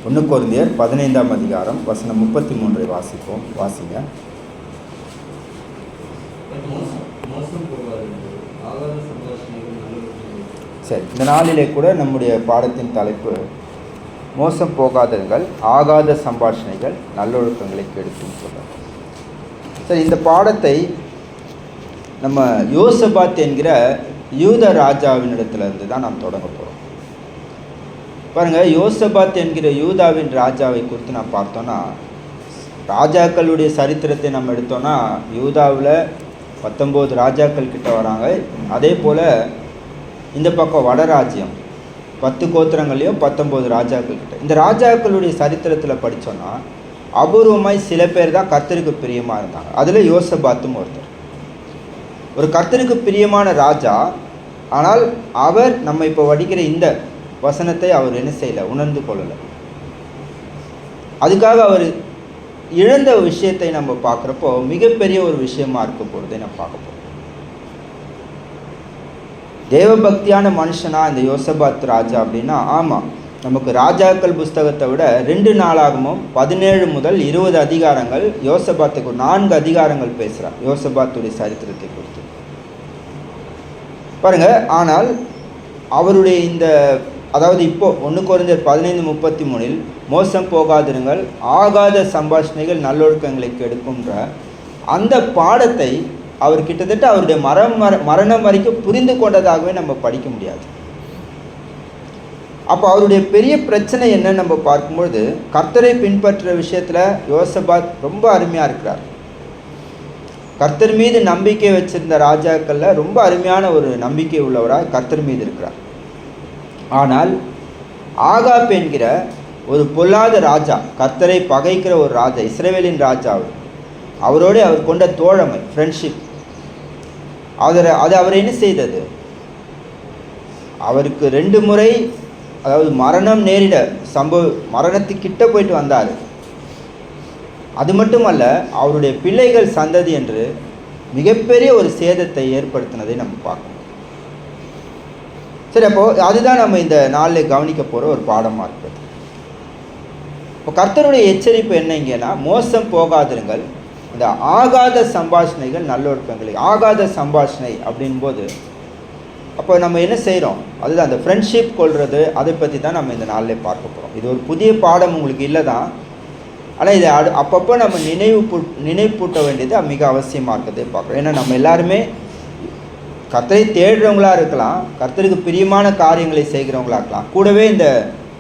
1 கொரிந்தியர் 15ஆம் அதிகாரம் வசனம் 33 வாசிங்க. சரி, இந்த நாளிலே கூட நம்முடைய பாடத்தின் தலைப்பு மோசம் போகாதவர்கள், ஆகாத சம்பாஷணைகள் நல்லொழுக்கங்களை கெடுக்கும் சொல்கிறார். சரி, இந்த பாடத்தை நம்ம யோசபாத் என்கிற யூத ராஜாவினிடத்திலிருந்து தான் நாம் தொடங்க போகிறோம். பாருங்கள், யோசபாத் என்கிற யூதாவின் ராஜாவை குறித்து நாம் பார்த்தோன்னா, ராஜாக்களுடைய சரித்திரத்தை நம்ம எடுத்தோன்னா யூதாவில் 19 ராஜாக்கள் கிட்ட வராங்க. அதே போல் இந்த பக்கம் வடராஜ்யம் 10 கோத்திரங்களையும் 19 ராஜாக்கள் கிட்ட. இந்த ராஜாக்களுடைய சரித்திரத்தில் படித்தோன்னா அபூர்வமாய் சில பேர் தான் கர்த்தருக்கு பிரியமாக இருந்தாங்க. அதில் யோசபாத்தும் ஒருத்தர். ஒரு கர்த்தருக்கு பிரியமான ராஜா, ஆனால் அவர் நம்ம இப்போ படிக்கிற இந்த வசனத்தை அவர் என்ன செய்யலை, உணர்ந்து கொள்ளலை. அதுக்காக அவர் இழந்த விஷயத்தை நம்ம பார்க்குறப்போ மிகப்பெரிய ஒரு விஷயமா இருக்க போகிறதை நம்ம பார்க்க போகிறோம். தேவபக்தியான மனுஷனா இந்த யோசபாத் ராஜா அப்படின்னா, ஆமாம், நமக்கு ராஜாக்கள் புஸ்தகத்தை விட 2 நாளாகமும் 17 முதல் 20 அதிகாரங்கள் யோசபாத்துக்கு 4 அதிகாரங்கள் பேசுகிறார் யோசபாத்துடைய சரித்திரத்தை குறித்து பாருங்க. ஆனால் அவருடைய இந்த, அதாவது இப்போ 1 கொரிந்தியர் 15:33 மோசம் போகாதிருங்கள், ஆகாத சம்பாஷணைகள் நல்லொழுக்கங்களை கெடுக்கும்ன்ற அந்த பாடத்தை அவர் கிட்டத்தட்ட அவருடைய மரணம் வரைக்கும் புரிந்து கொண்டதாகவே நம்ம படிக்க முடியாது. அப்போ அவருடைய பெரிய பிரச்சனை என்னன்னு நம்ம பார்க்கும்பொழுது, கர்த்தரை பின்பற்றுற விஷயத்தில் யோசபாத் ரொம்ப அருமையாக இருக்கிறார். கர்த்தர் மீது நம்பிக்கை வச்சிருந்த ராஜாக்களில் ரொம்ப அருமையான ஒரு நம்பிக்கை உள்ளவராக கர்த்தர் மீது இருக்கிறார். ஆனால் ஆகாப் என்கிற ஒரு பொல்லாத ராஜா, கர்த்தரை பகைக்கிற ஒரு ராஜா, இஸ்ரவேலின் ராஜா, அவரோடு அவர் கொண்ட தோழமை, ஃப்ரெண்ட்ஷிப், அது அவர் என்ன செய்தது, அவருக்கு 2 முறை, அதாவது மரணம் நேரிட மரணத்துக்கிட்ட போயிட்டு வந்தார். அது மட்டுமல்ல, அவருடைய பிள்ளைகள் சந்ததி என்று மிகப்பெரிய ஒரு சேதத்தை ஏற்படுத்தினதை நம்ம பார்க்கணும். சரி, அப்போது அதுதான் நம்ம இந்த நாளில் கவனிக்க போகிற ஒரு பாடமாக இருக்குது. இப்போ கர்த்தருடைய எச்சரிப்பு என்னங்கன்னா, மோசம் போகாதிருங்கள், இந்த ஆகாத சம்பாஷணைகள் நல்லொழுக்கங்களை. ஆகாத சம்பாஷணை அப்படின்போது அப்போ நம்ம என்ன செய்கிறோம், அதுதான் அந்த ஃப்ரெண்ட்ஷிப் கொள்வது. அதை பற்றி தான் நம்ம இந்த நாளில் பார்க்க போகிறோம். இது ஒரு புதிய பாடம் உங்களுக்கு இல்லை தான், ஆனால் இதை அப்பப்போ நம்ம நினைப்பூட்ட வேண்டியது மிக அவசியமாக இருக்கிறதே பார்க்குறோம். ஏன்னா நம்ம எல்லாருமே கர்த்தரை தேடுறவங்களாக இருக்கலாம், கர்த்தருக்கு பிரியமான காரியங்களை செய்கிறவங்களாக இருக்கலாம். கூடவே இந்த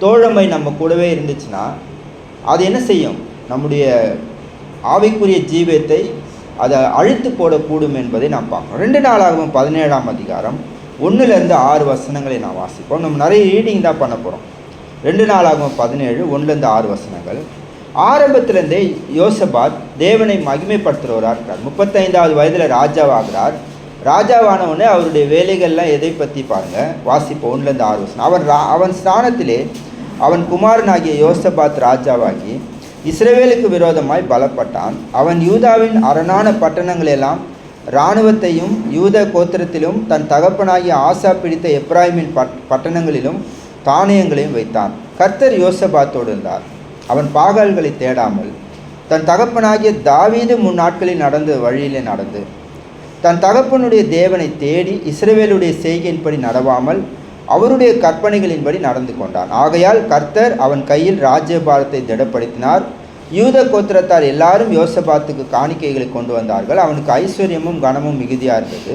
தோழமை நம்ம கூடவே இருந்துச்சுன்னா அது என்ன செய்யும், நம்முடைய ஆவிக்குரிய ஜீவியத்தை அதை அழித்து போடக்கூடும் என்பதை நாம் பார்க்கணும். 2 நாளாகவும் 17ஆம் அதிகாரம் 1லேருந்து 6 வசனங்களை நான் வாசிப்போம். நம்ம நிறைய ரீடிங் தான் பண்ண போகிறோம். 2 நாளாகவும் 17 1லேருந்து 6 வசனங்கள். ஆரம்பத்திலேருந்தே யோசபாத் தேவனை மகிமைப்படுத்துகிறவராக இருக்கிறார். 35வது வயதில் ராஜாவாகிறார். ராஜாவானவனே அவருடைய வேலைகள்லாம் எதை பற்றி பாருங்கள், வாசிப்போம் 1லேருந்து 6 வசனம். அவன் ஸ்தானத்திலே அவன் குமாரனாகிய யோசபாத் ராஜாவாகி இஸ்ரவேலுக்கு விரோதமாய் பலப்பட்டான். அவன் யூதாவின் அரணான பட்டணங்களெல்லாம் இராணுவத்தையும் யூத கோத்திரத்திலும் தன் தகப்பனாகிய ஆசா பிடித்த எப்ராயிமின் பட்டணங்களிலும் தானியங்களையும் வைத்தான். கர்த்தர் யோசபாத்தோடு இருந்தார். அவன் பாகால்களை தேடாமல் தன் தகப்பனாகிய தாவீது முன்னாட்களில் நடந்த வழியிலே நடந்து தன் தகப்பனுடைய தேவனை தேடி இஸ்ரவேலுடைய செய்கையின்படி நடவாமல் அவருடைய கற்பனைகளின்படி நடந்து கொண்டான். ஆகையால் கர்த்தர் அவன் கையில் ராஜ்யபாரத்தை திடப்படுத்தினார். யூத கோத்திரத்தார் எல்லாரும் யோசபாத்துக்கு காணிக்கைகளை கொண்டு வந்தார்கள். அவனுக்கு ஐஸ்வர்யமும் கனமும் மிகுதியாக இருந்தது.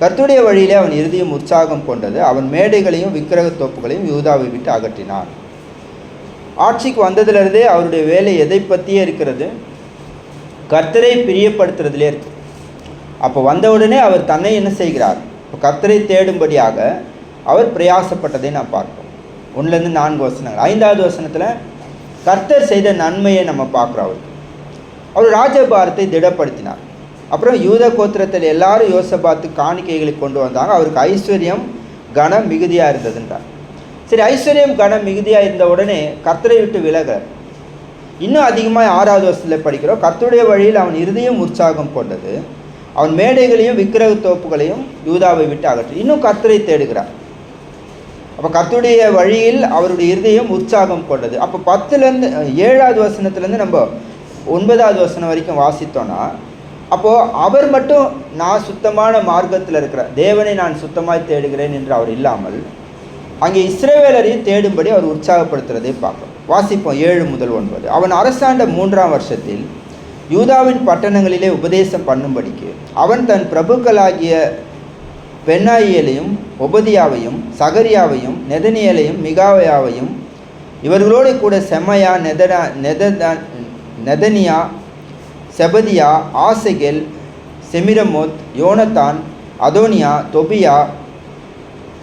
கர்த்தருடைய வழியிலே அவன் இருதயம் உற்சாகம் கொண்டது. அவன் மேடைகளையும் விக்கிரக தோப்புகளையும் யூதாவை விட்டு அகற்றினான். ஆட்சிக்கு வந்ததிலிருந்தே அவருடைய வேலை எதை பற்றியே இருக்கிறது, கர்த்தரை பிரியப்படுத்துறதுலே இருக்கு. அப்போ வந்தவுடனே அவர் தன்னை என்ன செய்கிறார், இப்போ கர்த்தரை தேடும்படியாக அவர் பிரயாசப்பட்டதை நான் பார்ப்போம். 1லேருந்து 4 வசனங்கள். 5வது வசனத்தில் கர்த்தர் செய்த நன்மையை நம்ம பார்க்குறோம். அவர் ராஜபாரத்தை திடப்படுத்தினார். அப்புறம் யூத கோத்திரத்தில் எல்லாரும் யோசபாத்து காணிக்கைகளை கொண்டு வந்தாங்க. அவருக்கு ஐஸ்வர்யம் கனம் மிகுதியாக இருந்ததுன்றார். சரி, ஐஸ்வர்யம் கனம் மிகுதியாக இருந்த உடனே கர்த்தரை விட்டு விலக இன்னும் அதிகமாக 6வது வசனத்தில் படிக்கிறோம். கர்த்தருடைய வழியில் அவன் இருதயம் உற்சாகம் கொண்டது. அவன் மேடைகளையும் விக்கிரக தோப்புகளையும் யூதாவை விட்டு அகற்றி இன்னும் கர்த்தரை தேடுகிறார். அப்போ கர்த்தருடைய வழியில் அவருடைய இருதயம் உற்சாகம் கொண்டது. அப்போ 10லேருந்து 7வது வசனத்துலேருந்து நம்ம 9வது வசனம் வரைக்கும் வாசித்தோன்னா, அப்போது அவர் மட்டும் நான் சுத்தமான மார்க்கத்தில் இருக்கிற தேவனை நான் சுத்தமாய் தேடுகிறேன் என்று அவர் இல்லாமல் அங்கே இஸ்ரவேலரையும் தேடும்படி அவர் உற்சாகப்படுத்துறதை பார்ப்போம். வாசிப்போம் 7 முதல் 9. அவன் அரசாண்ட 3ஆம் வருஷத்தில் யூதாவின் பட்டணங்களிலே உபதேசம் பண்ணும்படிக்கு அவன் தன் பிரபுக்களாகிய பென்னாயியலையும் ஒபதியாவையும் சகரியாவையும் நெதனியலையும் மிகாவையாவையும் இவர்களோடு கூட செமையா நெதனியா செபதியா ஆசெகேல் செமிரமோத் யோனத்தான் அதோனியா தொபியா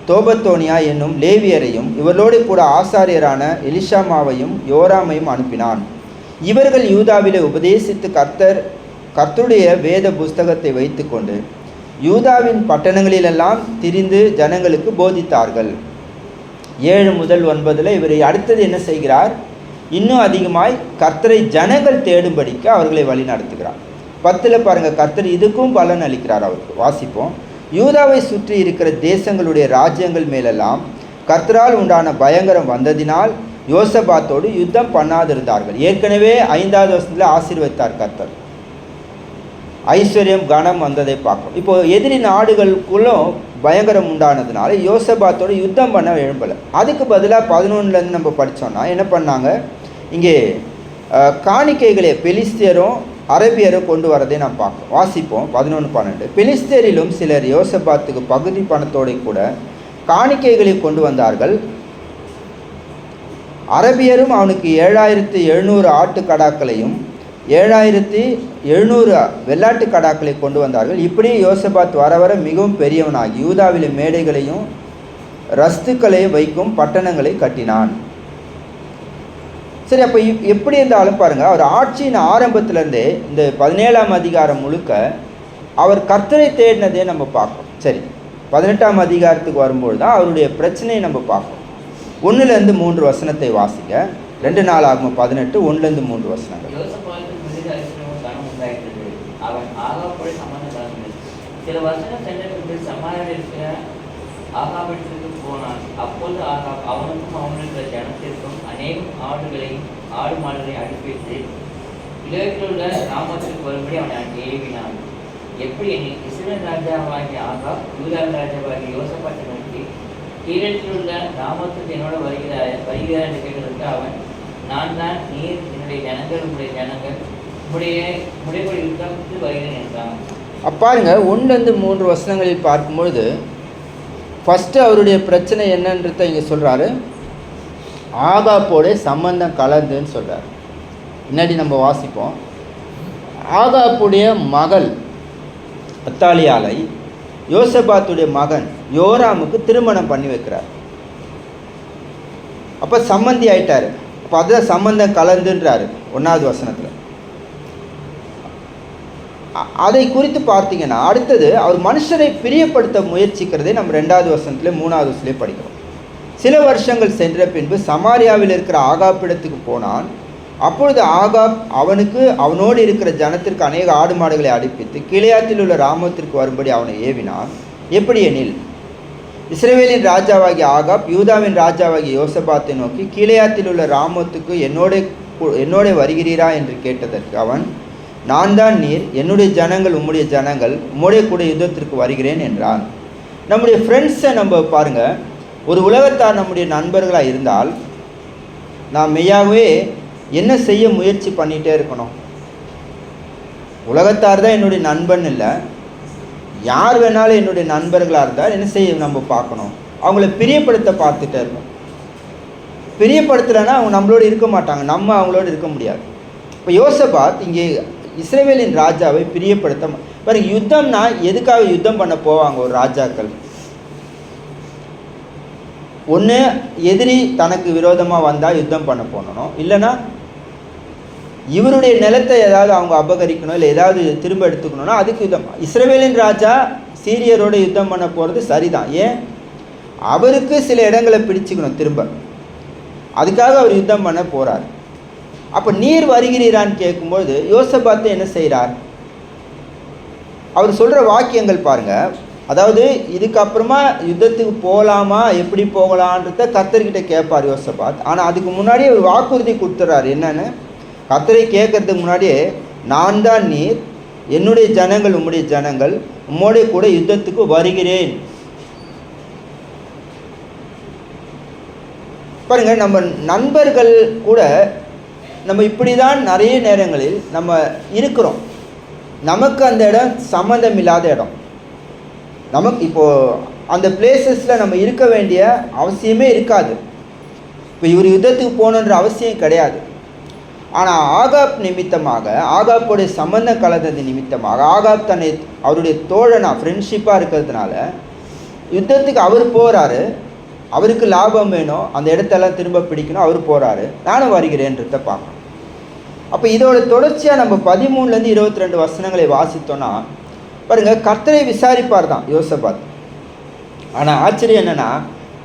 தோபத்தோனியா என்னும் லேவியரையும் இவர்களோடு கூட ஆசாரியரான எலிஷாமாவையும் யோராமையும் அனுப்பினான். இவர்கள் யூதாவிலே உபதேசித்து கர்த்தருடைய வேத புஸ்தகத்தை வைத்து கொண்டு யூதாவின் பட்டணங்களிலெல்லாம் திரிந்து ஜனங்களுக்கு போதித்தார்கள். 7 முதல் 9 இவர் அடுத்தது என்ன செய்கிறார்? இன்னும் அதிகமாய் கர்த்தரை ஜனங்கள் தேடும்படிக்கு அவர்களை வழி நடத்துகிறார். 10 பாருங்கள், கர்த்தர் இதுக்கும் பலன் அளிக்கிறார் அவருக்கு. வாசிப்போம். யூதாவை சுற்றி இருக்கிற தேசங்களுடைய ராஜ்யங்கள் மேலெல்லாம் கர்த்தரால் உண்டான பயங்கரம் வந்ததினால் யோசபாத்தோடு யுத்தம் பண்ணாதிருந்தார்கள். ஏற்கனவே 5வது வசனத்தில் ஆசீர்வதித்தார் கர்த்தர். ஐஸ்வர்யம் கனம் வந்ததை பார்க்கும். இப்போது எதிரி நாடுகளுக்குள்ளும் பயங்கரம் உண்டானதுனால யோசபாத்தோடு யுத்தம் பண்ண எழும்பலை. அதுக்கு பதிலாக 11லேருந்து நம்ம படித்தோன்னா என்ன பண்ணாங்க? இங்கே காணிக்கைகளே பெலிஸ்தியரும் அரபியரும் கொண்டு வரதை நாம் பார்ப்போம். வாசிப்போம் 11-12. பெலிஸ்தியரிலும் சிலர் யோசபாத்துக்கு பகுதி பணத்தோடு கூட காணிக்கைகளை கொண்டு வந்தார்கள். அரபியரும் அவனுக்கு 7700 ஆட்டுக்கடாக்களையும் 7700 வெள்ளாட்டு கடாக்களை கொண்டு வந்தார்கள். இப்படி யோசபாத் வர வர மிகவும் பெரியவனாகி யூதாவிலே மேடைகளையும் ரஸ்துக்களையும் வைக்கும் பட்டணங்களை கட்டினான். சரி, அப்போ எப்படி இருந்தாலும் பாருங்கள், அவர் ஆட்சியின் ஆரம்பத்திலேருந்தே இந்த 17ஆம் அதிகாரம் முழுக்க அவர் கர்த்தரை தேடினதே நம்ம பார்க்கணும். சரி, 18ஆம் அதிகாரத்துக்கு வரும்போது தான் அவருடைய பிரச்சனையை நம்ம பார்க்கணும். 1-3 வசனத்தை வாசிங்க. 2 நாளாகும் 18, 1-3 வசனங்கள். அவன் ஆகாபோடு சம்பந்தம் சில வருஷங்கள் சென்றதற்கு சமாரியில் இருக்கிற ஆகாபத்திற்கு போனான். அப்போது ஆகாப் அவனுக்கும் அவனுடைய ஜனத்திற்கும் அநேகம் ஆடு மாடுகளை அனுப்பித்து இலக்கில் உள்ள ராமத்திற்கு வரும்படி அவனை ஏவினான். எப்படி எனில் இஸ்ரவேல் ராஜாவாகிய ஆகாப் யூதாவின் ராஜாவாகிய யோசபாத்தை நோக்கி, கீழத்தில் உள்ள ராமத்துக்கு என்னோட வருகிறார் என்று கேட்டதற்கு அவன், நான் தான், நீர் என்னுடைய ஜனங்கள் உங்களுடைய ஜனங்கள் முடிவுடைய யுத்தத்துக்கு வருகிறேன் என்றான். பாருங்க 1-3 வசனங்களில் பார்க்கும்பொழுது ஃபஸ்ட்டு அவருடைய பிரச்சனை என்னன்றதை இங்கே சொல்கிறாரு. ஆகாப்போட சம்பந்தம் கலந்துன்னு சொல்கிறார். முன்னாடி நம்ம வாசிப்போம். ஆகாப்புடைய மகள் அத்தாலியாலை யோசபாத்துடைய மகன் யோராமுக்கு திருமணம் பண்ணி வைக்கிறார். அப்போ சம்மந்தி ஆயிட்டார். அப்போ அதுதான் சம்பந்தம் கலந்துன்றாரு 1வது வசனத்தில். அதை குறித்து பார்த்தீங்கன்னா அடுத்தது அவர் மனுஷரை பிரியப்படுத்த முயற்சிக்கிறதை நம்ம 2வது வசனத்தில் 3வது வசனத்திலே படிக்கிறோம். சில வருஷங்கள் சென்ற பின்பு சமாரியாவில் இருக்கிற ஆகாப்பிடத்துக்கு போனான். அப்பொழுது ஆகாப் அவனுக்கு அவனோடு இருக்கிற ஜனத்திற்கு அநேக ஆடு மாடுகளை அடிப்பித்து கிளையாத்தில் உள்ள ராமத்திற்கு வரும்படி அவனை ஏவினான். எப்படி எனில் இஸ்ரவேலின் ராஜாவாகிய ஆகாப் யூதாவின் ராஜாவாகிய யோசபாத்தை நோக்கி, கீலேயாத்தில் உள்ள ராமத்துக்கு என்னோட வருகிறீரா என்று கேட்டதற்கு அவன், நான் தான் நீர், என்னுடைய ஜனங்கள் உம்முடைய ஜனங்கள், உம்முடைய கூட யுத்தத்திற்கு வருகிறேன் என்றான். நம்முடைய ஃப்ரெண்ட்ஸை நம்ம பாருங்கள், ஒரு உலகத்தார் நம்முடைய நண்பர்களாக இருந்தால் நாம் மெய்யாகவே என்ன செய்ய முயற்சி பண்ணிகிட்டே இருக்கணும்? உலகத்தார் தான் என்னுடைய நண்பன் இல்லை, யார் வேணாலும் என்னுடைய நண்பர்களாக இருந்தால் என்ன செய்ய நம்ம பார்க்கணும்? அவங்கள பிரியப்படுத்த பார்த்துட்டே இருக்கணும். பிரியப்படுத்தலைன்னா அவங்க நம்மளோடு இருக்க மாட்டாங்க, நம்ம அவங்களோடு இருக்க முடியாது. இப்போ யோசபாத் இங்கே இஸ்ரவேலின் ராஜாவை பிரியப்படுத்த பாருங்க. யுத்தம்னா எதுக்காக யுத்தம் பண்ண போவாங்க ஒரு ராஜாக்கள்? ஒன்று எதிரி தனக்கு விரோதமாக வந்தால் யுத்தம் பண்ண போகணும், இல்லைன்னா இவருடைய நிலத்தை ஏதாவது அவங்க அபகரிக்கணும், இல்லை ஏதாவது திரும்ப எடுத்துக்கணும்னா அதுக்கு யுத்தம். இஸ்ரவேலின் ராஜா சீரியரோடு யுத்தம் பண்ண போகிறது சரிதான். ஏன்? அவருக்கு சில இடங்களை பிடிச்சிக்கணும் திரும்ப, அதுக்காக அவர் யுத்தம் பண்ண போகிறார். அப்போ நீர் வருகிறீரான்னு கேட்கும்போது யோசபாத்து என்ன செய்கிறார்? அவர் சொல்கிற வாக்கியங்கள் பாருங்கள். அதாவது இதுக்கப்புறமா யுத்தத்துக்கு போகலாமா, எப்படி போகலான்றத கர்த்தர்கிட்ட கேட்பார் யோசபாத். ஆனால் அதுக்கு முன்னாடியே ஒரு வாக்குறுதி கொடுத்துட்றாரு. என்னன்னு, கர்த்தரை கேட்கறதுக்கு முன்னாடியே, நான் தான் நீர், என்னுடைய ஜனங்கள் உம்முடைய ஜனங்கள், உம்மோடைய கூட யுத்தத்துக்கு வருகிறேன். பாருங்க, நம்ம நண்பர்கள் கூட நம்ம இப்படி தான் நிறைய நேரங்களில் நம்ம இருக்கிறோம். நமக்கு அந்த இடம் சம்மந்தம் இல்லாத இடம். நமக்கு இப்போது அந்த பிளேசஸில் நம்ம இருக்க வேண்டிய அவசியமே இருக்காது. இப்போ இவர் யுத்தத்துக்கு போகணுன்ற அவசியம் கிடையாது. ஆனால் ஆகாப் நிமித்தமாக, ஆகாப்புடைய சம்பந்தம் கலந்தது நிமித்தமாக, ஆகாப் தன்னை அவருடைய தோழனா ஃப்ரெண்ட்ஷிப்பாக இருக்கிறதுனால யுத்தத்துக்கு அவர் போகிறாரு. அவருக்கு லாபம் வேணும், அந்த இடத்தெல்லாம் திரும்ப பிடிக்கணும், அவர் போகிறாரு. நானும் வருகிறேன்றத பார்க்கணும். அப்போ இதோட தொடர்ச்சியாக நம்ம 13லேருந்து 22 வசனங்களை வாசித்தோன்னா பாருங்கள், கர்த்தரை விசாரிப்பார் தான் யோசபாத். ஆனால் ஆச்சரியம் என்னென்னா,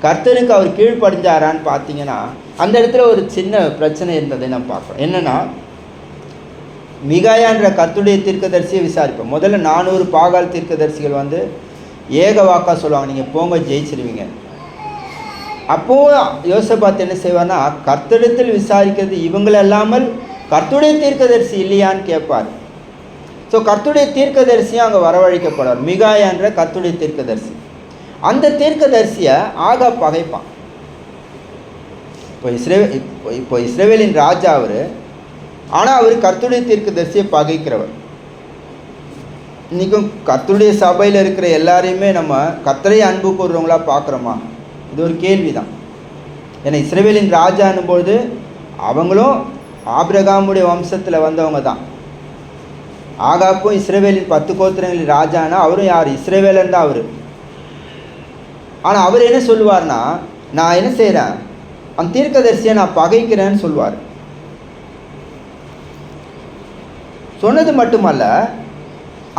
கர்த்தருக்கு அவர் கீழ்ப்படிஞ்சாரான்னு பார்த்தீங்கன்னா அந்த இடத்துல ஒரு சின்ன பிரச்சனை இருந்ததை நம்ம பார்க்குறோம். என்னென்னா, மிகாயான்ற கர்த்தருடைய தீர்க்கதரிசியை விசாரிப்போம். முதல்ல 400 பாகால் தீர்க்கதரிசிகள் வந்து ஏக வாக்கா சொல்லுவாங்க, நீங்கள் போங்க ஜெயிச்சிருவீங்க. அப்போது யோசபாத் என்ன செய்வார்னா, கர்த்தரிடத்தில் விசாரிக்கிறது இவங்களல்லாமல் கர்த்தருடைய தீர்க்கதரிசி இல்லையான்னு கேட்பார். ஸோ கர்த்தருடைய தீர்க்கதரிசியும் அங்கே வரவழைக்கப்படுவார். மிகாயான்ற கர்த்தருடைய தீர்க்கதரிசி. அந்த தீர்க்கதரிசியை ஆகாப் பகைப்பான். இப்போ இஸ்ரவேலின் ராஜா அவர். ஆனால் அவர் கர்த்தருடைய தீர்க்கதரிசியை பகைக்கிறவர். இன்றைக்கும் கர்த்தருடைய சபையில் இருக்கிற எல்லாரையுமே நம்ம கர்த்தரை அன்பு கூறுறவங்களா பார்க்குறோமா? இது ஒரு கேள்வி தான். ஏன்னா இஸ்ரவேலின் ராஜான்னும்போது அவங்களும் ஆபிரகாமுடைய வம்சத்தில் வந்தவங்க தான். ஆகாப்பும் இஸ்ரவேலின் 10 கோத்திரங்களின் ராஜானா அவரும் யார்? இஸ்ரவேலன் தான் அவர். ஆனால் அவர் என்ன சொல்லுவார்னா, நான் என்ன செய்கிறேன், அந்த தீர்க்கதரிசியை நான் பகைக்கிறேன்னு சொல்லுவார். சொன்னது மட்டுமல்ல,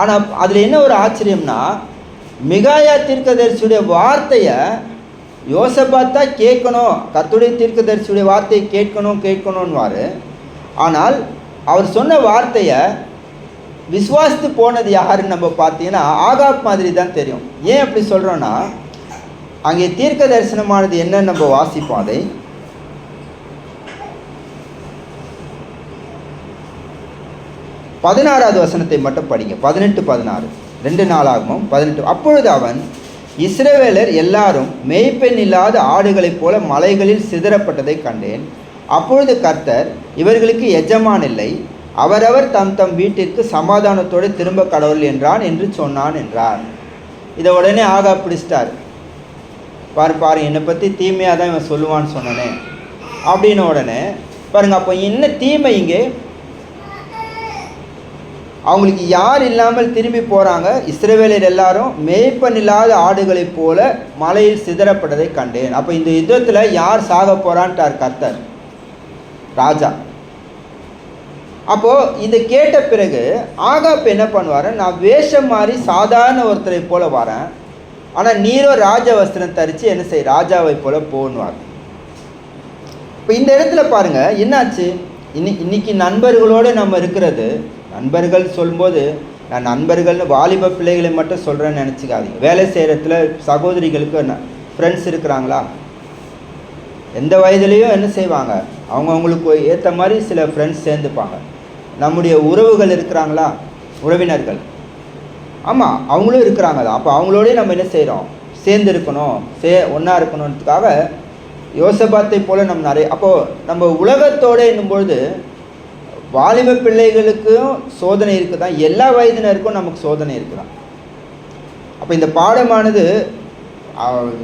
ஆனால் அதில் என்ன ஒரு ஆச்சரியம்னா, மிகாயா தீர்க்கதரிசியுடைய வார்த்தையை யோசபாத்தா கேட்கணும், கர்த்தருடைய தீர்க்கதரிசியுடைய வார்த்தையை கேட்கணும்னுவார். ஆனால் அவர் சொன்ன வார்த்தையை விசுவாசித்து போனது யாருன்னு நம்ம பார்த்தீங்கன்னா ஆகாப் மாதிரி தான் தெரியும். ஏன் அப்படி சொல்கிறோன்னா, அங்கே தீர்க்க தரிசனமானது என்னன்னு நம்ம வாசிப்போம். அதை 16வது வசனத்தை மட்டும் படிங்க. 18-16 2 நாளாகவும் 18. அப்பொழுது அவன், இஸ்ரவேலர் எல்லாரும் மேய்ப்பெண் இல்லாத ஆடுகளைப் போல மலைகளில் சிதறப்பட்டதை கண்டேன். அப்பொழுது கர்த்தர், இவர்களுக்கு எஜமான் இல்லை, அவரவர் தம் தம் வீட்டிற்கு சமாதானத்தோடு திரும்ப கடவுள் என்றான் என்று சொன்னான் என்றார். இதை உடனே ஆகாப் பிடிச்சிட்டார். பாரு என்னை பற்றி தீமையாக தான் இவன் சொல்லுவான்னு சொன்னனே அப்படின்னு உடனே பாருங்கள். அப்போ என்ன தீமை இங்கே? அவங்களுக்கு யார் இல்லாமல் திரும்பி போகிறாங்க. இஸ்ரவேலர் எல்லாரும் மேய்ப்பன் இல்லாத ஆடுகளைப் போல மலையில் சிதறப்பட்டதை கண்டேன். அப்போ இந்த யுத்தத்தில் யார் சாக போகிறான்ட்டார் கர்த்தர், ராஜா. அப்போது இதை கேட்ட பிறகு ஆகாப் என்ன பண்ணுவார், நான் வேஷம் மாறி சாதாரண ஒருத்தரை போல வரேன், ஆனால் நீரோ ராஜ வஸ்திரம் தரித்து என்ன செய், ராஜாவை போல போன்வார். இப்போ இந்த இடத்துல பாருங்கள் என்னாச்சு. இன்னைக்கு நண்பர்களோடு நம்ம இருக்கிறது, நண்பர்கள் சொல்லும்போது நான் நண்பர்கள்னு வாலிப பிள்ளைகளை மட்டும் சொல்கிறேன்னு நினச்சிக்காதீங்க. வேலை செய்கிறதுல சகோதரிகளுக்கு ஃப்ரெண்ட்ஸ் இருக்கிறாங்களா? எந்த வயதுலேயும் என்ன செய்வாங்க, அவங்களுக்கு ஏற்ற மாதிரி சில ஃப்ரெண்ட்ஸ் சேர்ந்துப்பாங்க. நம்முடைய உறவுகள் இருக்கிறாங்களா, உறவினர்கள், ஆமாம் அவங்களும் இருக்கிறாங்க தான். அப்போ அவங்களோடய நம்ம என்ன செய்கிறோம், சேர்ந்து இருக்கணும், ஒன்றா இருக்கணுன்றதுக்காக யோசபாத்தை போல் நம்ம நிறைய. அப்போது நம்ம உலகத்தோடு என்னும்பொழுது வாலிப பிள்ளைகளுக்கும் சோதனை இருக்குது தான், எல்லா வயதினருக்கும் நமக்கு சோதனை இருக்குதான். அப்போ இந்த பாடமானது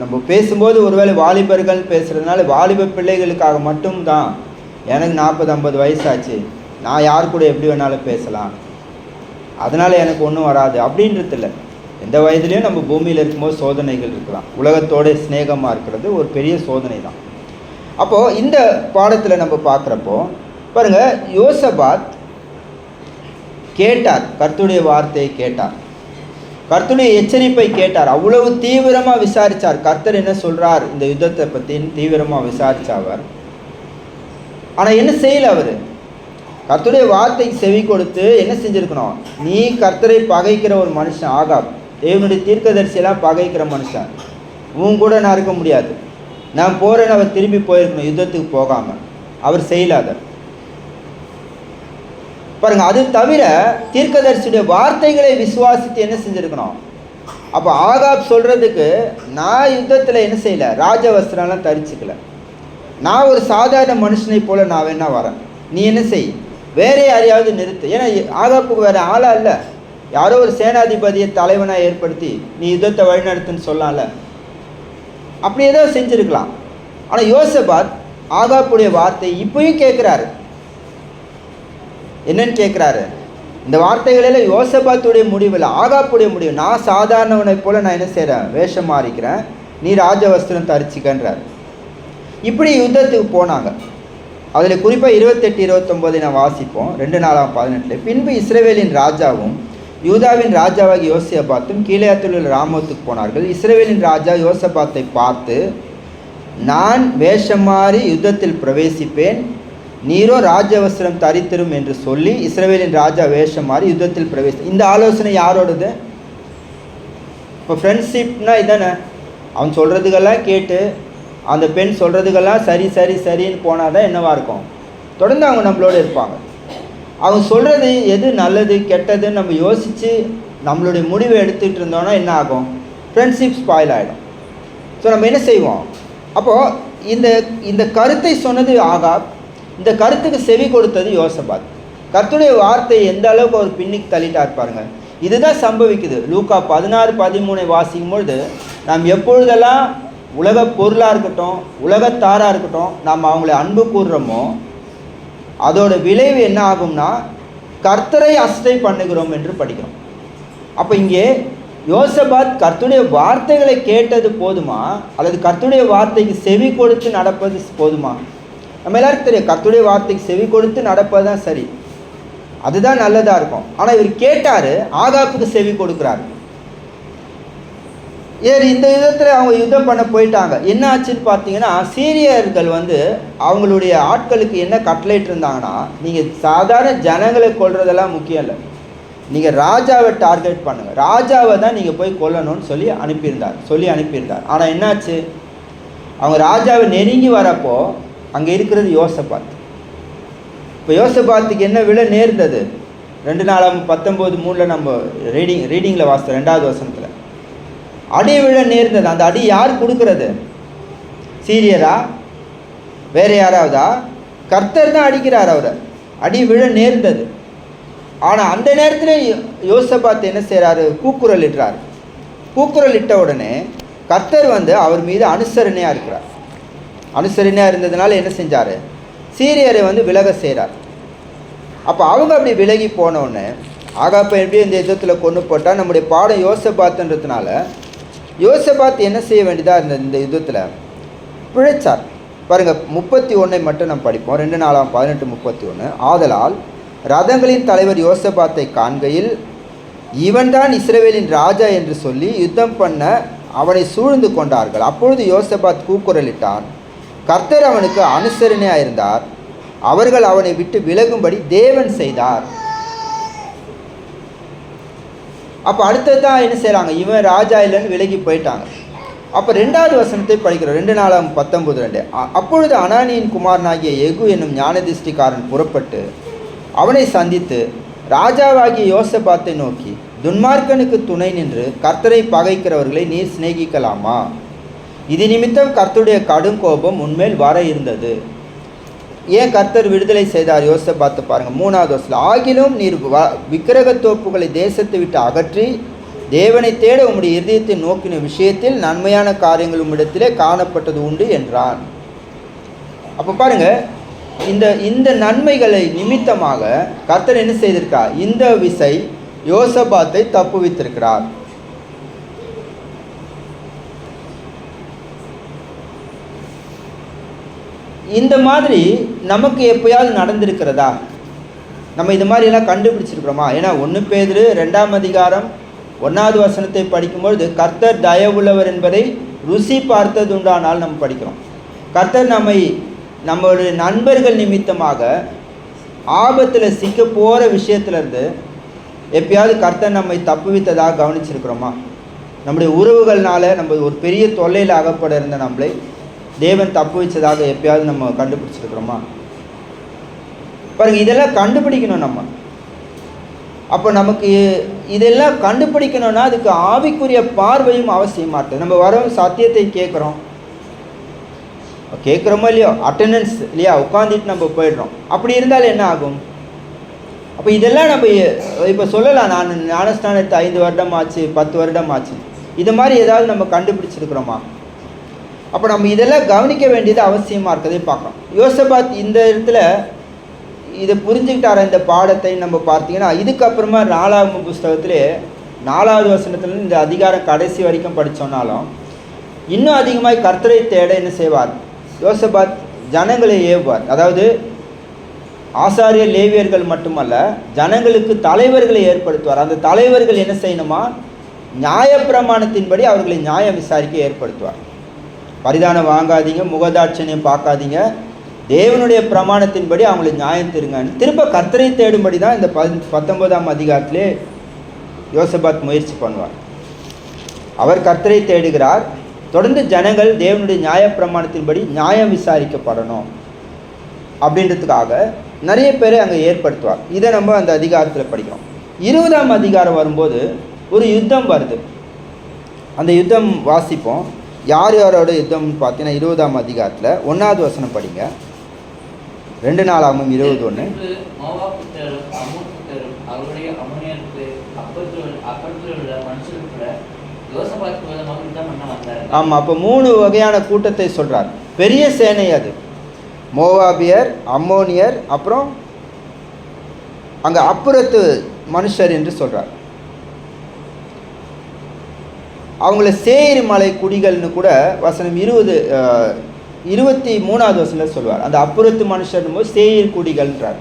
நம்ம பேசும்போது ஒருவேளை வாலிபர்கள் பேசுகிறதுனால வாலிப பிள்ளைகளுக்காக மட்டும்தான். எனக்கு 40-50 வயசாச்சு, நான் யார் கூட எப்படி வேணாலும் பேசலாம், அதனால் எனக்கு ஒன்றும் வராது அப்படின்றது இல்லை. எந்த வயதுலேயும் நம்ம பூமியில் இருக்கும்போது சோதனைகள் இருக்கலாம். உலகத்தோட ஸ்நேகமாக இருக்கிறது ஒரு பெரிய சோதனை தான். அப்போது இந்த பாடத்தில் நம்ம பார்க்குறப்போ பாருங்கள், யோசபாத் கேட்டார், கர்த்தருடைய வார்த்தையை கேட்டார், கர்த்தருடைய எச்சரிப்பை கேட்டார், அவ்வளவு தீவிரமாக விசாரித்தார். கர்த்தர் என்ன சொல்கிறார் இந்த யுத்தத்தை பற்றி தீவிரமாக விசாரித்தார். ஆனால் என்ன செய்யலை அவர், கர்த்தருடைய வார்த்தைக்கு செவி கொடுத்து என்ன செஞ்சுருக்கணும், நீ கர்த்தரை பகைக்கிற ஒரு மனுஷன் ஆகாப், தேவனுடைய தீர்க்கதரிசியெல்லாம் பகைக்கிற மனுஷன், உன் கூட நான் இருக்க முடியாது, நான் போகிறேன்னு அவர் திரும்பி போயிருக்கணும் யுத்தத்துக்கு போகாமல். அவர் செய்யலாத பாருங்க. அது தவிர தீர்க்கதரிசியுடைய வார்த்தைகளை விசுவாசித்து என்ன செஞ்சுருக்கணும். அப்போ ஆகாப் சொல்கிறதுக்கு, நான் யுத்தத்தில் என்ன செய்யலை, ராஜவஸ்திரம்லாம் தரிச்சிக்கல, நான் ஒரு சாதாரண மனுஷனை போல் நான் வேணா வரேன், நீ என்ன செய், வேறே யாரையாவது நிறுத்து. ஏன்னா ஆகாப்புக்கு வேறு ஆளாக இல்லை, யாரோ ஒரு சேனாதிபதியை தலைவனாக ஏற்படுத்தி நீ யுத்தத்தை வழிநடத்துன்னு சொல்லலாம்ல, அப்படி ஏதோ செஞ்சுருக்கலாம். ஆனால் யோசபாத் ஆகாப்புடைய வார்த்தை இப்பயும் கேட்குறாரு. என்னன்னு கேட்குறாரு, இந்த வார்த்தைகளெல்லாம் யோசபாத்துடைய முடிவில், ஆகாப்புடைய முடிவு. நான் சாதாரணவனை போல் நான் என்ன செய்கிறேன், வேஷம் மாறிக்கிறேன், நீ ராஜவஸ்திரம் தரிச்சிக்கன்றார். இப்படி யுத்தத்துக்கு போனாங்க. அதில் குறிப்பாக 28-29 நான் வாசிப்போம். 2 பின்பு இஸ்ரவேலின் ராஜாவும் யூதாவின் ராஜாவாகி யோசபாத்தும் கீலேயாத்தில் உள்ள ராமோத்துக்கு போனார்கள். இஸ்ரவேலின் ராஜா யோசபாத்தை பார்த்து, நான் வேஷம் மாறி யுத்தத்தில் பிரவேசிப்பேன், நீரோ ராஜவஸ்திரம் தரித்திரும் என்று சொல்லி இஸ்ரவேலின் ராஜா வேஷம் மாறி யுத்தத்தில் பிரவேசி. இந்த ஆலோசனை யாரோடது? இப்போ ஃப்ரெண்ட்ஷிப்னா இதானே, அவன் சொல்கிறதுக்கெல்லாம் கேட்டு அந்த பெண் சொல்கிறதுக்கெல்லாம் சரி சரி சரின்னு போனால் தான் என்னவாக இருக்கும், தொடர்ந்து அவங்க நம்மளோட இருப்பாங்க. அவங்க சொல்கிறது எது நல்லது கெட்டதுன்னு நம்ம யோசித்து நம்மளுடைய முடிவை எடுத்துகிட்டு இருந்தோன்னா என்ன ஆகும், ஃப்ரெண்ட்ஷிப் ஸ்பாயில் ஆகிடும். ஸோ நம்ம என்ன செய்வோம், அப்போது இந்த கருத்தை சொன்னது ஆகாப், இந்த கருத்துக்கு செவி கொடுத்தது யோசபாத். கர்த்தருடைய வார்த்தையை எந்த அளவுக்கு அவர் பின்னிக்கு தள்ளிட்டா இருப்பாருங்க. இதுதான் சம்பவிக்குது. லூக்கா 16-13 வாசிக்கும்பொழுது, நாம் எப்பொழுதெல்லாம் உலக பொருளாக இருக்கட்டும், உலகத்தாராக இருக்கட்டும், நாம் அவங்களை அன்பு கூறுறோமோ அதோட விளைவு என்ன ஆகும்னா கர்த்தரை அசட்டை பண்ணுகிறோம் என்று படிக்கிறோம். அப்போ இங்கே யோசபாத் கர்த்தருடைய வார்த்தைகளை கேட்டது போதுமா, அல்லது கர்த்தருடைய வார்த்தைக்கு செவி கொடுத்து நடப்பது போதுமா? நம்ம எல்லாருக்கும் தெரியும், கர்த்தருடைய வார்த்தைக்கு செவி கொடுத்து நடப்பது தான் சரி, அதுதான் நல்லதாக இருக்கும். ஆனால் இவர் கேட்டார், ஆகாப்புக்கு செவி கொடுக்குறாரு. இந்த யுத்தத்தில் அவங்க யுத்தம் பண்ண போயிட்டாங்க. என்ன ஆச்சுன்னு பார்த்தீங்கன்னா, சீரியர்கள் அவங்களுடைய ஆட்களுக்கு என்ன கட்டளையிட்டு இருந்தாங்கன்னா, நீங்கள் சாதாரண ஜனங்களை கொல்றதெல்லாம் முக்கியம் இல்லை, நீங்கள் ராஜாவை டார்கெட் பண்ணுங்கள், ராஜாவை தான் நீங்கள் போய் கொல்லணும்னு சொல்லி அனுப்பியிருந்தார். ஆனால் என்னாச்சு, அவங்க ராஜாவை நெருங்கி வரப்போ அங்கே இருக்கிறது யோசபாத். இப்போ யோசபாத்துக்கு என்ன விலை நேர்ந்தது? 2 நம்ம ரீடிங்கில் வாசித்தோம் 2வது வசனத்தில் அடி விழ நேர்ந்தது. அந்த அடி யார் கொடுக்கறது? சீரியரா, வேறு யாராவதா? கர்த்தர் தான் அடிக்கிறார் அவரை. அடி விழ நேர்ந்தது. ஆனால் அந்த நேரத்தில் யோசபாத் என்ன செய்கிறாரு, கூக்குரல் இட்டார். கூக்குரல் இட்ட உடனே கர்த்தர் அவர் மீது அனுசரணையாக இருக்கிறார். அனுசரணையாக இருந்ததுனால என்ன செஞ்சார், சீரியரை விலக செய்கிறார். அப்போ அவங்க அப்படி விலகி போனோடனே ஆகாப்பை எப்படி இந்த யுத்தத்தில் கொண்டு போட்டால், நம்முடைய பாடம் யோசபாத்துன்றதுனால யோசபாத் என்ன செய்ய வேண்டியதாக இருந்தது, இந்த யுத்தத்தில் பிழைச்சார். பாருங்கள் 31 மட்டும் நம்ம படிப்போம். 2-18-31. ஆதலால் ரதங்களின் தலைவர் யோசபாத்தை காண்கையில், இவன்தான் இஸ்ரவேலின் ராஜா என்று சொல்லி யுத்தம் பண்ண அவனை சூழ்ந்து கொண்டார்கள். அப்பொழுது யோசபாத் கூக்குரலிட்டான். கர்த்தர் அவனுக்கு அனுசரணையாக இருந்தார். அவர்கள் அவனை விட்டு விலகும்படி தேவன் செய்தார். அப்போ அடுத்தது தான் என்ன செய்கிறாங்க, இவன் ராஜா இல்லைன்னு விலகி போயிட்டாங்க. அப்போ 2வது வசனத்தை படிக்கிறோம். 2-19. அப்பொழுது அனானியின் குமாரனாகிய எகு என்னும் ஞானதிஷ்டிக்காரன் புறப்பட்டு அவனை சந்தித்து ராஜாவாகிய யோசபாத்தை நோக்கி, துன்மார்க்கனுக்கு துணை நின்று கர்த்தரை பகைக்கிறவர்களை நீர் சிநேகிக்கலாமா? இது நிமித்தம் கர்த்தருடைய கடும் கோபம் உன்மேல் வர இருந்தது. ஏன் கர்த்தர் விடுதலை செய்தார் யோசபாத்தை பாருங்கள். 3வது வசனம். ஆகிலும் நீர் விக்கிரகத்தோப்புகளை தேசத்தை விட்டு அகற்றி தேவனை தேட உம்முடைய இருதயத்தை நோக்கின விஷயத்தில் நன்மையான காரியங்கள் உம்மிடத்திலே காணப்பட்டது உண்டு என்றான். அப்போ பாருங்க, இந்த நன்மைகளை நிமித்தமாக கர்த்தர் என்ன செய்திருக்கார், இந்த விசை யோசபாத்தை தப்புவித்திருக்கிறார். இந்த மாதிரி நமக்கு எப்பயாவது நடந்திருக்கிறதா? நம்ம இது மாதிரி எல்லாம் கண்டுபிடிச்சிருக்கிறோமா? ஏன்னா 1 பேதுரு 2ஆம் அதிகாரம் 1வது வசனத்தை படிக்கும்பொழுது கர்த்தர் தயவுள்ளவர் என்பதை ருசி பார்த்தது உண்டானால் நம்ம படிக்கிறோம். கர்த்தர் நம்மளுடைய நண்பர்கள் நிமித்தமாக ஆபத்தில் சிக்க போகிற விஷயத்துலேருந்து எப்பயாவது கர்த்தர் நம்மை தப்புவித்ததாக கவனிச்சிருக்கிறோமா? நம்முடைய உறவுகள்னால நம்ம ஒரு பெரிய தொல்லையில் அகப்பட இருந்த நம்மளை தேவன் தப்பு வச்சதாக எப்பயாவது நம்ம கண்டுபிடிச்சிருக்கிறோமா? பாருங்க, இதெல்லாம் கண்டுபிடிக்கணும் நம்ம. அப்போ நமக்கு இதெல்லாம் கண்டுபிடிக்கணும்னா அதுக்கு ஆவிக்குரிய பார்வையும் அவசியமாக இருக்குது. நம்ம வரோம், சத்தியத்தை கேட்குறோமோ இல்லையோ, அட்டெண்டன்ஸ் இல்லையா, உட்காந்துட்டு நம்ம போயிடுறோம். அப்படி இருந்தாலும் என்ன ஆகும்? அப்போ இதெல்லாம் நம்ம இப்போ சொல்லலாம், நான் ஞானஸ்தானத்தை 5 வருடம் ஆச்சு, 10 வருடம் ஆச்சு, இது மாதிரி ஏதாவது நம்ம கண்டுபிடிச்சிருக்கிறோமா? அப்போ நம்ம இதெல்லாம் கவனிக்க வேண்டியது அவசியமாக இருக்கிறதே பார்க்கணும். யோசபாத் இந்த இடத்துல இதை புரிஞ்சுக்கிட்டார இந்த பாடத்தை நம்ம பார்த்தீங்கன்னா, இதுக்கப்புறமா 4ஆம் புஸ்தகத்திலே 4வது வசனத்துலேருந்து இந்த அதிகாரம் கடைசி வரைக்கும் படித்தோன்னாலும் இன்னும் அதிகமாக கர்த்தரை தேட என்ன செய்வார்? யோசபாத் ஜனங்களை ஏவுவார். அதாவது ஆசாரிய லேவியர்கள் மட்டுமல்ல, ஜனங்களுக்கு தலைவர்களை ஏற்படுத்துவார். அந்த தலைவர்கள் என்ன செய்யணுமா? நியாயப்பிரமாணத்தின்படி அவர்களை நியாயம் விசாரிக்க ஏற்படுத்துவார். பரிதானம் வாங்காதீங்க, முகதாட்சணியம் பார்க்காதீங்க, தேவனுடைய பிரமாணத்தின்படி அவங்களை நியாயம் தருங்கன்னு திரும்ப கர்த்தரை தேடும்படி தான் இந்த 19ஆம் அதிகாரத்திலே யோசபாத் முயற்சி பண்ணுவார். அவர் கர்த்தரை தேடுகிறார். தொடர்ந்து ஜனங்கள் தேவனுடைய நியாயப்பிரமாணத்தின்படி நியாயம் விசாரிக்கப்படணும் அப்படின்றதுக்காக நிறைய பேரை அங்கே ஏற்படுத்துவார். இதை நம்ம அந்த அதிகாரத்தில் படிக்கிறோம். 20ஆம் அதிகாரம் வரும்போது ஒரு யுத்தம் வருது. அந்த யுத்தம் வாசிப்போம். யார் யாரோட யுத்தம்னு பார்த்தீங்கன்னா 20ஆம் அதிகாரத்தில் 1வது வசனம் படிங்க. 2 நாளாகமும் 21. ஆமாம், அப்போ 3 வகையான கூட்டத்தை சொல்கிறார். பெரிய சேனை அது. மோவாபியர், அம்மோனியர், அப்புறம் அங்கே அப்புறத்து மனுஷர் என்று சொல்கிறார். அவங்கள சேயிர் மலை குடிகள்னு கூட வசனம் 23வது வசனத்தில் சொல்வார். அந்த அப்புறத்து மனுஷர் போது சேயிர் குடிகள்ன்றார்.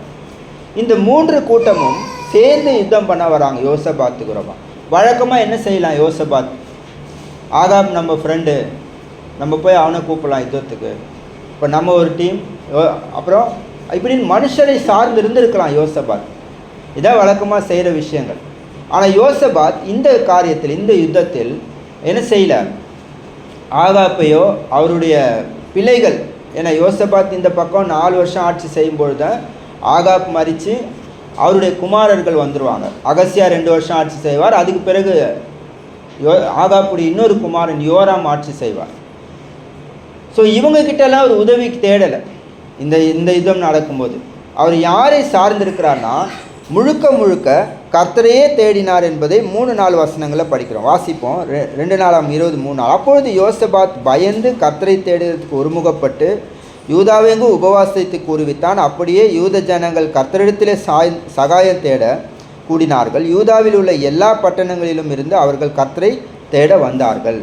இந்த 3 கூட்டமும் சேர்ந்து யுத்தம் பண்ண வராங்க யோசபாத்துக்கு. ரொம்ப வழக்கமாக என்ன செய்யலாம்? யோசபாத், ஆகாப் நம்ம ஃப்ரெண்டு, நம்ம போய் அவனை கூப்பிடலாம் யுத்தத்துக்கு, இப்போ நம்ம ஒரு டீம், அப்புறம் இப்படின்னு மனுஷரை சார்ந்து இருந்திருக்கலாம் யோசபாத். இதான் வழக்கமாக செய்கிற விஷயங்கள். ஆனால் யோசபாத் இந்த காரியத்தில், இந்த யுத்தத்தில் என்ன செய்யல? ஆகாப்பையோ அவருடைய பிள்ளைகள், ஏன்னா யோசபாத் இந்த பக்கம் 4 வருஷம் ஆட்சி செய்யும்பொழுது தான் ஆகாப் மரித்து அவருடைய குமாரர்கள் வந்துடுவாங்க. அகசியா 2 வருஷம் ஆட்சி செய்வார். அதுக்கு பிறகு ஆகாப்புடைய இன்னொரு குமாரன் யோராம் ஆட்சி செய்வார். ஸோ இவங்கக்கிட்டலாம் ஒரு உதவிக்கு தேடலை. இந்த யுத்தம் நடக்கும்போது அவர் யாரை சார்ந்திருக்கிறார்னா, முழுக்க கர்த்தரையே தேடினார் என்பதை 3-4 வசனங்களில் படிக்கிறோம். வாசிப்போம். 2 நாளாம் 23 நாள். அப்பொழுது யோசபாத் பயந்து கர்த்தரை தேடுவதற்கு ஒருமுகப்பட்டு யூதாவெங்கு உபவாசத்தை கூறுவித்தான். அப்படியே யூத ஜனங்கள் கர்த்தரிடத்திலே சகாயம் தேட கூடினார்கள். யூதாவில் உள்ள எல்லா பட்டணங்களிலும் இருந்து அவர்கள் கர்த்தரை தேட வந்தார்கள்.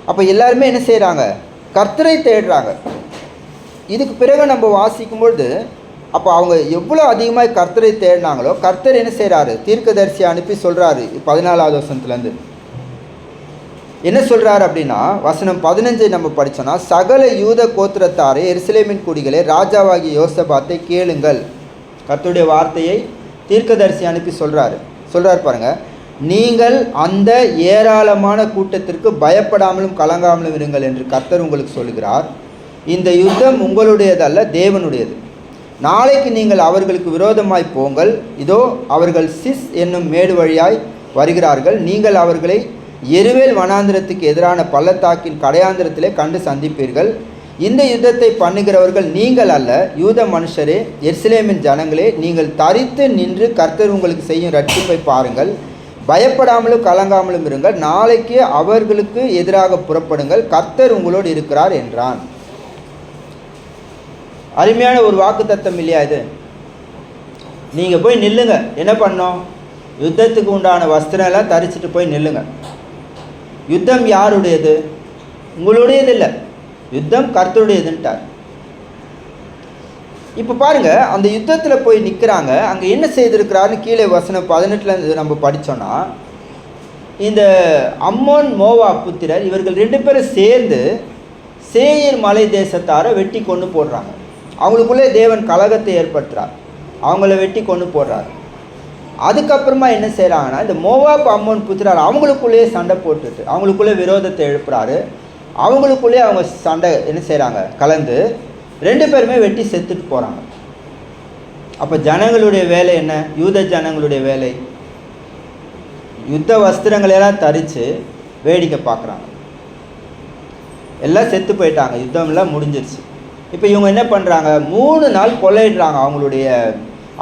அப்போ எல்லாருமே என்ன செய்கிறாங்க? கர்த்தரை தேடுறாங்க. இதுக்கு பிறகு நம்ம வாசிக்கும்பொழுது அப்போ அவங்க எவ்வளோ அதிகமாக கர்த்தரை தேடினாங்களோ, கர்த்தர் என்ன செய்கிறாரு? தீர்க்கதரிசியை அனுப்பி சொல்கிறாரு. 14வது வசனத்துலேருந்து என்ன சொல்கிறாரு அப்படின்னா, வசனம் 15 நம்ம படித்தோன்னா, சகல யூத கோத்திரத்தாரே, எருசலேமின் குடிகளே, ராஜாவாகிய யோசபாத்தை கேளுங்கள். கர்த்தருடைய வார்த்தையை தீர்க்கதரிசி அனுப்பி சொல்கிறார் பாருங்க. நீங்கள் அந்த ஏராளமான கூட்டத்திற்கு பயப்படாமலும் கலங்காமலும் இருங்கள் என்று கர்த்தர் உங்களுக்கு சொல்கிறார். இந்த யுத்தம் உங்களுடையதல்ல, தேவனுடையது. நாளைக்கு நீங்கள் அவர்களுக்கு விரோதமாய் போங்கள். இதோ அவர்கள் சிஸ் என்னும் மேடு வழியாய் வருகிறார்கள். நீங்கள் அவர்களை எருவேல் வனாந்திரத்துக்கு எதிரான பள்ளத்தாக்கின் கடையாந்திரத்திலே கண்டு சந்திப்பீர்கள். இந்த யுத்தத்தை பண்ணுகிறவர்கள் நீங்கள் அல்ல, யூத மனுஷரே, எருசலேமின் ஜனங்களே, நீங்கள் தரித்து நின்று கர்த்தர் உங்களுக்கு செய்யும் ரட்சிப்பை பாருங்கள். பயப்படாமலும் கலங்காமலும் இருங்கள். நாளைக்கு அவர்களுக்கு எதிராக புறப்படுங்கள். கர்த்தர் உங்களோடு இருக்கிறார் என்றான். அருமையான ஒரு வாக்குத்தத்தம் இல்லையா இது? நீங்கள் போய் நில்லுங்க. என்ன பண்ணோம்? யுத்தத்துக்கு உண்டான வஸ்திரம் எல்லாம் தரிச்சிட்டு போய் நில்லுங்க. யுத்தம் யாருடையது? உங்களுடையது இல்லை, யுத்தம் கர்த்தருடையதுன்ட்டார். இப்போ பாருங்கள், அந்த யுத்தத்தில் போய் நிற்கிறாங்க. அங்கே என்ன செய்திருக்கிறாருன்னு கீழே வசனம் 18 நம்ம படித்தோன்னா, இந்த அம்மோன் மோவா புத்திரர் இவர்கள் 2 பேரும் சேர்ந்து சேயீர் மலை தேசத்தாரை வெட்டி கொண்டு போடுறாங்க. அவங்களுக்குள்ளே தேவன் கலகத்தை ஏற்படுத்துகிறார். அவங்கள வெட்டி கொண்டு போடுறார். அதுக்கப்புறமா என்ன செய்கிறாங்கன்னா இந்த மோவாப் அம்மோன் புத்திரார் அவங்களுக்குள்ளேயே சண்டை போட்டுட்டு அவங்களுக்குள்ளே விரோதத்தை எழுப்புறாரு. அவங்களுக்குள்ளேயே அவங்க சண்டை என்ன செய்கிறாங்க கலந்து 2 பேருமே வெட்டி செத்துட்டு போகிறாங்க. அப்போ ஜனங்களுடைய வேலை என்ன? யூத ஜனங்களுடைய வேலை யுத்த வஸ்திரங்களெல்லாம் தரித்து வேடிக்கை பார்க்குறாங்க. எல்லாம் செத்து போயிட்டாங்க, யுத்தம்லாம் முடிஞ்சிருச்சு. இப்போ இவங்க என்ன பண்ணுறாங்க? 3 நாள் கொள்ளையிடுறாங்க அவங்களுடைய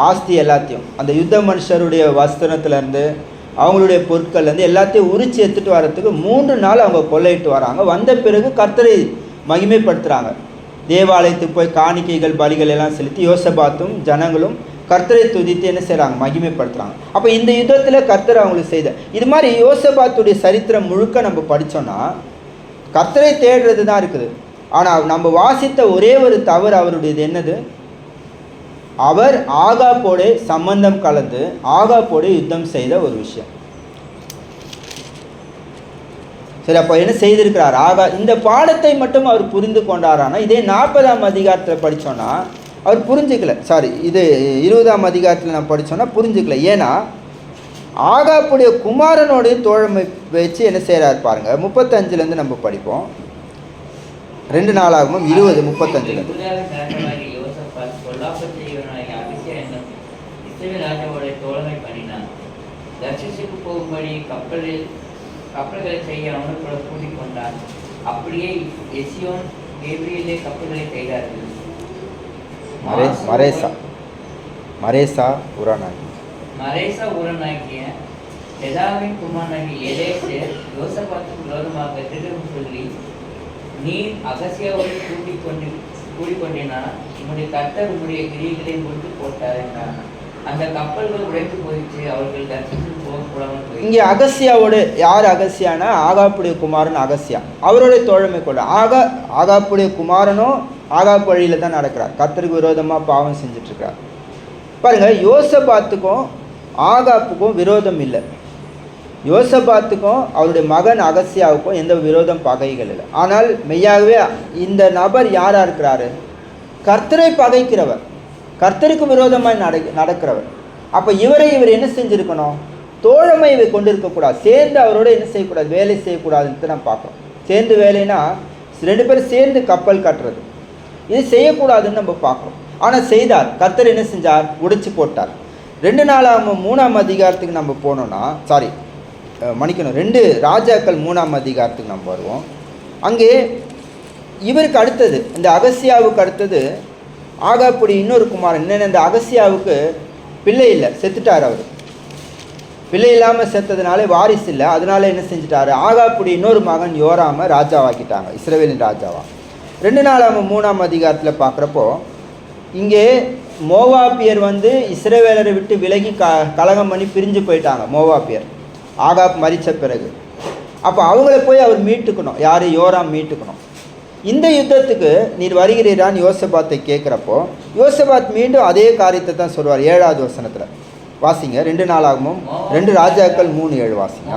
ஆஸ்தி எல்லாத்தையும். அந்த யுத்த மனுஷருடைய வஸ்திரத்துலேருந்து அவங்களுடைய பொருட்கள்லேருந்து எல்லாத்தையும் உரித்து எடுத்துகிட்டு வரத்துக்கு 3 நாள் அவங்க கொள்ளையிட்டு வராங்க. வந்த பிறகு கர்த்தரை மகிமைப்படுத்துகிறாங்க. தேவாலயத்துக்கு போய் காணிக்கைகள் பலிகள் எல்லாம் செலுத்தி யோசபாத்தும் ஜனங்களும் கர்த்தரை துதித்து என்ன செய்கிறாங்க? மகிமைப்படுத்துகிறாங்க. அப்போ இந்த யுத்தத்தில் கர்த்தர் அவங்களுக்கு செய்த இது மாதிரி யோசபாத்துடைய சரித்திரம் முழுக்க நம்ம படித்தோன்னா கர்த்தரை தேடுறது தான் இருக்குது. ஆனால் நம்ம வாசித்த ஒரே ஒரு தவறு அவருடையது என்னது? அவர் ஆகாப்போடு சம்பந்தம் கலந்து ஆகாப்போடு யுத்தம் செய்த ஒரு விஷயம். சரி, அப்போ என்ன செய்திருக்கிறார்? இந்த பாடத்தை மட்டும் அவர் புரிந்து கொண்டாரானா இதே 40ஆம் அதிகாரத்தில் படித்தோன்னா அவர் புரிஞ்சுக்கல. இது 20ஆம் அதிகாரத்தில் நான் படித்தோன்னா புரிஞ்சுக்கல. ஏன்னா ஆகாப்புடைய குமாரனோடு தோழமை வச்சு என்ன செய்கிறார் பாருங்கள். 35லேருந்து நம்ம படிப்போம். 2 நாளாகவும் 20:35. போகும்படி கப்பல்களை செய்ய அவனுக்குள்ள கூட்டிக் கொண்டான். அப்படியே எசியோன் கேப்ரியலே கப்பல்களை செய்தார்கள். மரேசா உரனாகிய எதாவின் குமாரனாகிய எலேசர் யோசபாத்துக்கு விரோதமாக திட்டம் சொல்லி, நீர் அகசியாவோடு கூடிக்கொண்டினா உன்னுடைய கர்த்தர் உன்னுடைய கிரியைகளை முடித்து போட்டார் என்றான். அந்த கப்பல்கள் உடைந்து போயிடுச்சு. அவர்கள் தர்சித்து போகக்கூடாமல் போய். இங்கே அகசியாவோடு யார்? அகசியானா ஆகாப்புடைய குமாரன் அகசியா. அவருடைய தோழமை கொள்ள ஆகாப்புடைய குமாரனும் ஆகாப்பு வழியில் தான் நடக்கிறார். கர்த்தருக்கு விரோதமாக பாவம் செஞ்சிட்ருக்கிறார். பாருங்கள், யோசபாத்துக்கும் ஆகாப்புக்கும் விரோதம் இல்லை. யோசபாத்துக்கும் அவருடைய மகன் அகசியாவுக்கும் எந்த விரோதம் பகைகள் இல்லை. ஆனால் மெய்யாகவே இந்த நபர் யாராக இருக்கிறாரு? கர்த்தரை பகைக்கிறவர், கர்த்தருக்கு விரோதமாக நடக்கிறவர். அப்போ இவர் என்ன செஞ்சுருக்கணும்? தோழமை கொண்டு இருக்கக்கூடாது. சேர்ந்து அவரோட என்ன செய்யக்கூடாது? வேலை செய்யக்கூடாதுன்னு நம்ம பார்க்குறோம். சேர்ந்து வேலைன்னா 2 பேரும் சேர்ந்து கப்பல் கட்டுறது, இது செய்யக்கூடாதுன்னு நம்ம பார்க்குறோம். ஆனால் செய்தார். கர்த்தர் என்ன செஞ்சார்? உடைச்சு போட்டார். 2 நாளாகவும் 3ஆம் அதிகாரத்துக்கு நம்ம போனோன்னா 2 ராஜாக்கள் 3ஆம் அதிகாரத்துக்கு நம்ம வருவோம். அங்கே இவருக்கு அடுத்தது, இந்த அகசியாவுக்கு அடுத்தது ஆகாப்புடைய இன்னொரு குமாரன். என்னென்ன, இந்த அகசியாவுக்கு பிள்ளை இல்லை, செத்துட்டார். அவர் பிள்ளை இல்லாமல் செத்ததுனால வாரிசு இல்லை. அதனால என்ன செஞ்சுட்டாரு? ஆகாப்புடைய இன்னொரு மகன் யோராம ராஜாவாக்கிட்டாங்க, இஸ்ரவேலின் ராஜாவா. 2 நாளாகவும் 3ஆம் அதிகாரத்தில் பார்க்குறப்போ இங்கே மோவாப்பியர் இஸ்ரவேலரை விட்டு விலகி கலகம் பண்ணி பிரிஞ்சு போயிட்டாங்க. மோவாப்பியர் ஆகாப் மரித்த பிறகு. அப்போ அவங்கள போய் அவர் மீட்டுக்கணும். யார்? யோராம் மீட்டுக்கணும். இந்த யுத்தத்துக்கு நீர் வருகிறீரான்னு யோசபாத்தை கேட்குறப்போ யோசபாத் மீண்டும் அதே காரியத்தை தான் சொல்வார். 7வது வசனத்தில் வாசிங்க. 2 நாளாகவும் 2 ராஜாக்கள் 3:7 வாசிங்க.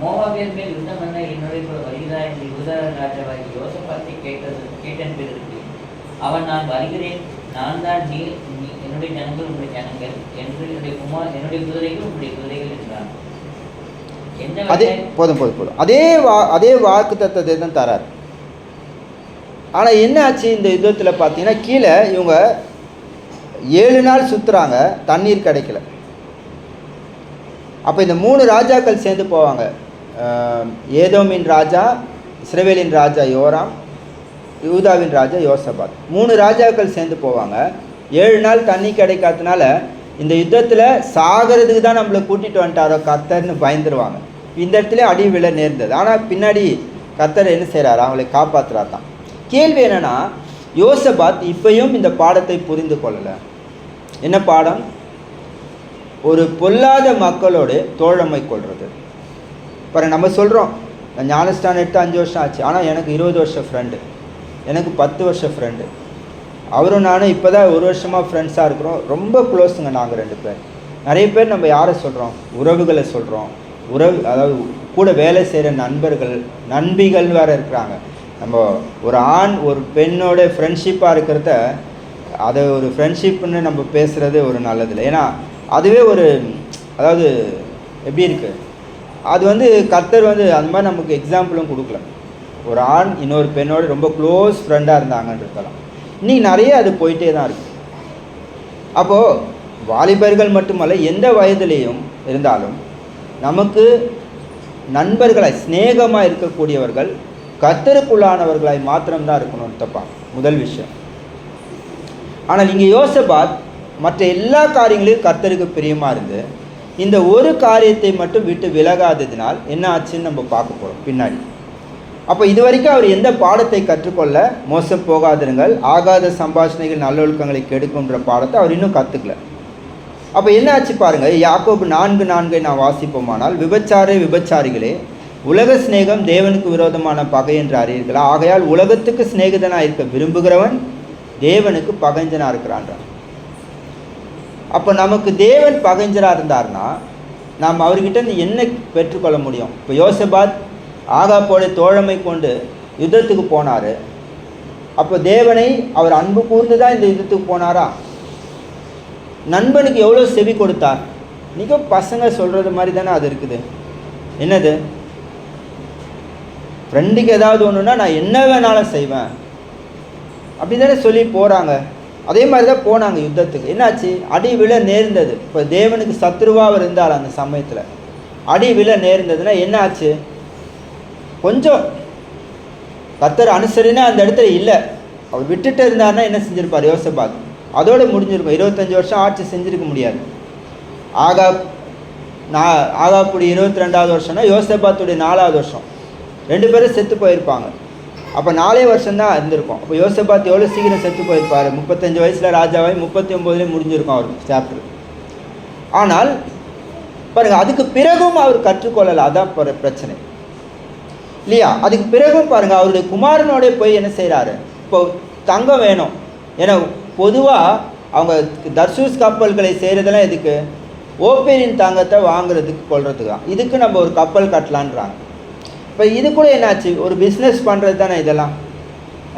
மோவாபியர் மேல் யுத்தம் பண்ண என்னுடைய வருகிறார் என்று யூதாவின் ராஜாவாகி யோசபாத்தை கேட்டன் பிறகு அவன், நான் வருகிறேன், நான் தான் நீ என்னுடைய ஜனங்கள் உங்களுடைய ஜனங்கள் என்று என்னுடைய குதிரைகள் உங்களுடைய குதிரைகள் என்றான். அதே போதும் அதே வாக்கு தத்துவத்தை தான் தரார். ஆனால் என்ன ஆச்சு இந்த யுத்தத்தில் பார்த்தீங்கன்னா, கீழே இவங்க 7 நாள் சுற்றுறாங்க, தண்ணீர் கிடைக்கல. அப்போ இந்த 3 ராஜாக்கள் சேர்ந்து போவாங்க. ஏதோமின் ராஜா, இஸ்ரவேலின் ராஜா யோராம், யூதாவின் ராஜா யோசபாத். 3 ராஜாக்கள் சேர்ந்து போவாங்க. 7 நாள் தண்ணி கிடைக்காதனால இந்த யுத்தத்தில் சாகிறதுக்கு தான் நம்மளை கூட்டிகிட்டு வந்துட்டாரோ கர்த்தர்னு பயந்துருவாங்க. இந்த இடத்துல அடி விழ நேர்ந்தது. ஆனால் பின்னாடி கர்த்தர் என்ன செய்கிறார்? அவங்களை காப்பாற்றுறார் தான். கேள்வி என்னென்னா, யோசபாத் இப்பையும் இந்த பாடத்தை புரிந்து கொள்ளலை. என்ன பாடம்? ஒரு பொல்லாத மக்களோடு தோழமை கொள்வது. பாருங்க, நம்ம சொல்கிறோம், நான் ஞானஸ்தானம் எடுத்து 5 வருஷம் ஆச்சு, ஆனால் எனக்கு 20 வருஷம் ஃப்ரெண்டு, எனக்கு 10 வருஷம் ஃப்ரெண்டு. அவரும் நானும் இப்போ தான் 1 வருஷமாக ஃப்ரெண்ட்ஸாக இருக்கிறோம். ரொம்ப க்ளோஸுங்க நாங்கள் 2 பேர். நிறைய பேர் நம்ம யாரை சொல்கிறோம்? உறவுகளை சொல்கிறோம். அதாவது கூட வேலை செய்கிற நண்பர்கள், நண்பிகள் வேறு இருக்கிறாங்க. நம்ம ஒரு ஆண் ஒரு பெண்ணோட ஃப்ரெண்ட்ஷிப்பாக இருக்கிறத அதை ஒரு ஃப்ரெண்ட்ஷிப்னு நம்ம பேசுகிறது ஒரு நல்லதில்லை. ஏன்னா அதுவே ஒரு அதாவது எப்படி இருக்குது, அது வந்து கர்த்தர் வந்து அந்த மாதிரி நமக்கு எக்ஸாம்பிளும் கொடுக்கல. ஒரு ஆண் இன்னொரு பெண்ணோட ரொம்ப க்ளோஸ் ஃப்ரெண்டாக இருந்தாங்கன்றதெல்லாம் இன்றைக்கி நிறைய அது போயிட்டே தான் இருக்குது. அப்போது வாலிபர்கள் மட்டுமல்ல, எந்த வயதிலையும் இருந்தாலும் நமக்கு நண்பர்களாய் சிநேகமாக இருக்கக்கூடியவர்கள் கர்த்தருக்குள்ளானவர்களாய் மாத்திரம்தான் இருக்கணும் தப்பா முதல் விஷயம். ஆனால் இங்கே யோசபாத் மற்ற எல்லா காரியங்களையும் கர்த்தருக்கு பிரியமாக இருந்து இந்த ஒரு காரியத்தை மட்டும் விட்டு விலகாததினால் என்ன ஆச்சுன்னு நம்ம பார்க்க போகிறோம் பின்னாடி. அப்போ இது வரைக்கும் அவர் எந்த பாடத்தை கற்றுக்கொள்ள, மோசம் போகாதிருங்கள், ஆகாத சம்பாஷணைகள் நல்லொழுக்கங்களை கெடுக்கும்ன்ற பாடத்தை அவர் இன்னும் கற்றுக்கல. அப்போ என்ன ஆச்சு பாருங்கள், யாக்கோபு 4:4 நான் வாசிப்போமானால், விபச்சாரிகளே, உலக சிநேகம் தேவனுக்கு விரோதமான பகை என்று அறியீர்களா? ஆகையால் உலகத்துக்கு சிநேகிதனாக இருக்க விரும்புகிறவன் தேவனுக்கு பகைஞ்சனாக இருக்கிறான்றார். அப்போ நமக்கு தேவன் பகைஞ்சராக இருந்தார்னா நாம் அவர்கிட்ட என்ன பெற்றுக்கொள்ள முடியும்? இப்போ யோசபாத் ஆகாப்போட தோழமை கொண்டு யுத்தத்துக்கு போனார். அப்போ தேவனை அவர் அன்பு கூர்ந்து தான் இந்த யுத்தத்துக்கு போனாரா? நண்பனுக்கு எவ்வளோ செவி கொடுத்தார்? மிக பசங்க சொல்கிறது மாதிரி தானே அது இருக்குது. என்னது, ஃப்ரெண்டுக்கு ஏதாவது ஒன்றுன்னா நான் என்ன வேணாலும் செய்வேன் அப்படி தானே சொல்லி போகிறாங்க. அதே மாதிரி தான் போனாங்க யுத்தத்துக்கு. என்னாச்சு? அடி விழ நேர்ந்தது. இப்போ தேவனுக்கு சத்ருவாக இருந்தார் அந்த சமயத்தில். அடி விழ நேர்ந்ததுன்னா என்ன ஆச்சு? கொஞ்சம் கர்த்தர் அனுசரினா அந்த இடத்துல இல்லை. அவர் விட்டுட்டு இருந்தார்னா என்ன செஞ்சுருப்பார் யோசபாத்? அதோடு முடிஞ்சிருக்கும். 25 வருஷம் ஆட்சி செஞ்சுருக்க முடியாது. ஆகாப்புடைய 22வது வருஷம்னா யோசபாத்துடைய 4வது வருஷம், 2 பேரும் செத்து போயிருப்பாங்க. அப்போ 4 வருஷம்தான் இருந்திருக்கும். அப்போ யோசபாத் எவ்வளோ சீக்கிரம் செத்து போயிருப்பார்? 35 வயசில் ராஜாவாய் 39 முடிஞ்சிருக்கும் அவர் சாப்டர். ஆனால் பாருங்கள், அதுக்கு பிறகும் அவர் கற்றுக்கொள்ளலை. அதான் பிரச்சனை இல்லையா? அதுக்கு பிறகும் பாருங்கள், அவருடைய குமாரனோட போய் என்ன செய்கிறாரு? இப்போ தங்கம் வேணும். ஏன்னா பொதுவாக அவங்க தர்சூஸ் கப்பல்களை செய்கிறதெல்லாம் எதுக்கு? ஓப்பேரின் தங்கத்தை வாங்குறதுக்கு கொள்றதுக்கு தான். இதுக்கு நம்ம ஒரு கப்பல் கட்டலான்றாங்க. இப்போ இது கூட என்னாச்சு? ஒரு பிஸ்னஸ் பண்ணுறது தானே இதெல்லாம்.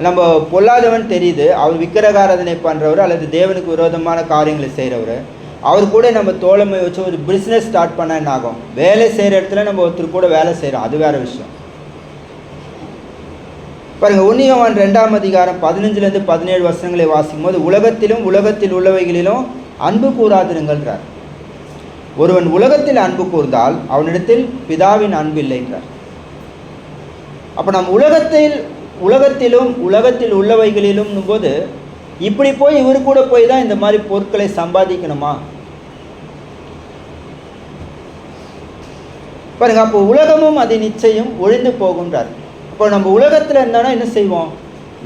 நம்ம பொல்லாதவன் தெரியுது, அவர் விக்கிரகாராதனை பண்ணுறவர் அல்லது தேவனுக்கு விரோதமான காரியங்களை செய்கிறவர், அவர் கூட நம்ம தோழமை வச்சு ஒரு பிஸ்னஸ் ஸ்டார்ட் பண்ணால் என்ன ஆகும்? வேலை செய்கிற இடத்துல நம்ம ஒருத்தர் கூட வேலை செய்கிறோம், அது வேறு விஷயம். பாருங்கள், 1 யோவான் 2ஆம் அதிகாரம் 15-17 வசனங்களை வாசிக்கும் போது, உலகத்திலும் உலகத்தில் உள்ளவைகளிலும் அன்பு கூறாதிருங்கள்ன்றார். ஒருவன் உலகத்தில் அன்பு கூர்ந்தால் அவனிடத்தில் பிதாவின் அன்பு இல்லைன்றார். அப்போ நம்ம உலகத்திலும் உலகத்தில் உள்ளவைகளிலும் போது இப்படி போய் இவரு கூட போய் தான் இந்த மாதிரி பொருட்களை சம்பாதிக்கணுமா? பாருங்க, அப்போ உலகமும் அது நிச்சயம் ஒழிந்து போகுன்றார். அப்போ நம்ம உலகத்தில் இருந்தானா என்ன செய்வோம்?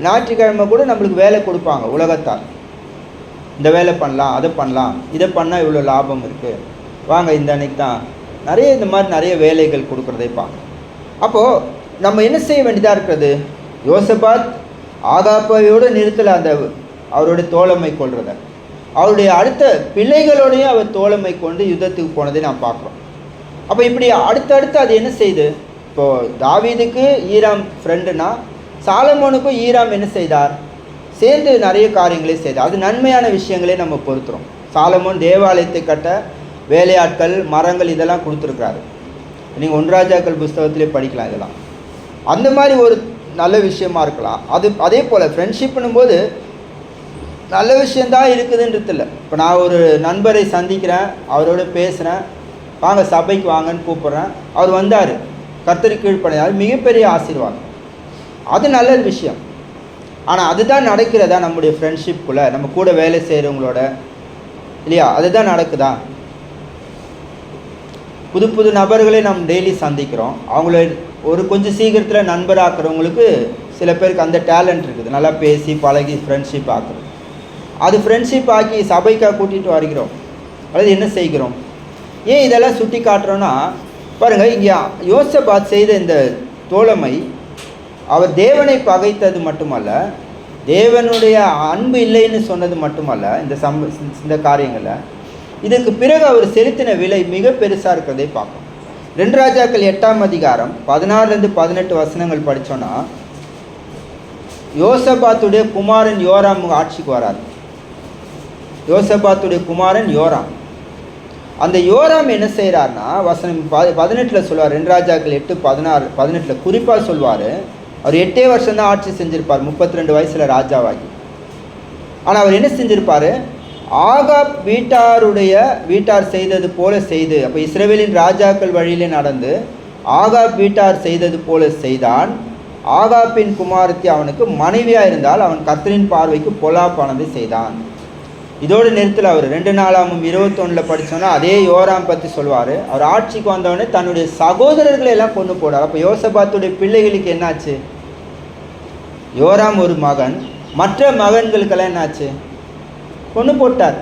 ஞாயிற்றுக்கிழமை கூட நம்மளுக்கு வேலை கொடுப்பாங்க உலகத்தார். இந்த வேலை பண்ணலாம், அதை பண்ணலாம், இதை பண்ணால் இவ்வளோ லாபம் இருக்குது, வாங்க இந்த அன்னைக்கு தான் நிறைய இந்த மாதிரி நிறைய வேலைகள் கொடுக்குறதை பார்க்க. அப்போது நம்ம என்ன செய்ய வேண்டியதாக இருக்கிறது? யோசபாத் ஆகாப்பையோடு நிறுத்தலை அந்த அவருடைய தோழமை கொள்றதை. அவருடைய அடுத்த பிள்ளைகளோடையும் அவர் தோழமை கொண்டு யுத்தத்துக்கு போனதை நாம் பார்க்குறோம். அப்போ இப்படி அடுத்தடுத்து அது என்ன செய்யுது? இப்போது தாவீதுக்கு ஈராம் ஃப்ரெண்டுனா சாலமோனுக்கும் ஈராம் என்ன செய்தார்? சேர்ந்து நிறைய காரியங்களே செய்தார். அது நன்மையான விஷயங்களே நம்ம பொறுத்துறோம். சாலமோன் தேவாலயத்தை கட்ட வேலையாட்கள், மரங்கள் இதெல்லாம் கொடுத்துருக்குறாரு. நீங்கள் 1 ராஜாக்கள் புஸ்தகத்திலே படிக்கலாம். இதெல்லாம் அந்த மாதிரி ஒரு நல்ல விஷயமா இருக்கலாம். அதே போல் ஃப்ரெண்ட்ஷிப்னும் போது நல்ல விஷயந்தான் இருக்குதுன்றது இல்லை. இப்போ நான் ஒரு நண்பரை சந்திக்கிறேன், அவரோட பேசுகிறேன், வாங்க சபைக்கு வாங்கன்னு கூப்பிட்றேன், அவர் வந்தார், கர்த்தருக்கு கீழ்ப்படினார், மிகப்பெரிய ஆசீர்வாதம், அது நல்ல விஷயம். ஆனால் அதுதான் நடக்கிறதா நம்முடைய ஃப்ரெண்ட்ஷிப்புக்குள்ளே, நம்ம கூட வேலை செய்கிறவங்களோட இல்லையா? அதுதான் நடக்குதா? புது புது நபர்களை நம்ம டெய்லி சந்திக்கிறோம். அவங்கள ஒரு கொஞ்சம் சீக்கிரத்தில் நண்பராக்குறவங்களுக்கு சில பேருக்கு அந்த டேலண்ட் இருக்குது, நல்லா பேசி பழகி ஃப்ரெண்ட்ஷிப் ஆக்குறோம். அது ஃப்ரெண்ட்ஷிப் ஆக்கி சபைக்காக கூட்டிகிட்டு வருகிறோம் அல்லது என்ன செய்கிறோம்? ஏன் இதெல்லாம் சுட்டி காட்டுறோன்னா, பாருங்கள், இங்கே யோசபாத் செய்த இந்த தோழமை அவர் தேவனை பகைத்தது மட்டுமல்ல, தேவனுடைய அன்பு இல்லைன்னு சொன்னது மட்டுமல்ல, இந்த காரியங்களில் இதுக்கு பிறகு அவர் செலுத்தின விலை மிக பெருசாக இருக்கிறதை பார்ப்போம். 2 ராஜாக்கள் 8ஆம் அதிகாரம் 16-18 வசனங்கள் படித்தோன்னா, யோசபாத்துடைய குமாரன் யோராம் ஆட்சிக்கு வரார். யோசபாத்துடைய குமாரன் யோராம். அந்த யோராம் என்ன செய்கிறார்னா வசனம் 18 சொல்லுவார். 2 ராஜாக்கள் 8:16-18 குறிப்பாக சொல்வார். அவர் 8 வருஷம்தான் ஆட்சி செஞ்சிருப்பார், 32 வயசில் ராஜாவாகி. ஆனால் அவர் என்ன செஞ்சிருப்பார்? ஆகாப் வீட்டார் செய்தது போல செய்து, அப்போ இஸ்ரவேலின் ராஜாக்கள் வழியிலே நடந்து ஆகாப் வீட்டார் செய்தது போல செய்தான். ஆகாப்பின் குமாரத்தி அவனுக்கு மனைவியாக இருந்தால் அவன் கர்த்தரின் பார்வைக்கு பொல்லாப்பானதை செய்தான். இதோடு நிறுத்தல. அவர் 2 நாளாமும் 21 படித்தோன்னா அதே யோராம் பற்றி சொல்வார். அவர் ஆட்சிக்கு வந்தவொடனே தன்னுடைய சகோதரர்களை எல்லாம் கொண்டு போனார். அப்போ யோசபாத்துடைய பிள்ளைகளுக்கு என்னாச்சு? யோராம் ஒரு மகன், மற்ற மகன்களுக்கெல்லாம் என்னாச்சு? கொண்டு போட்டார்.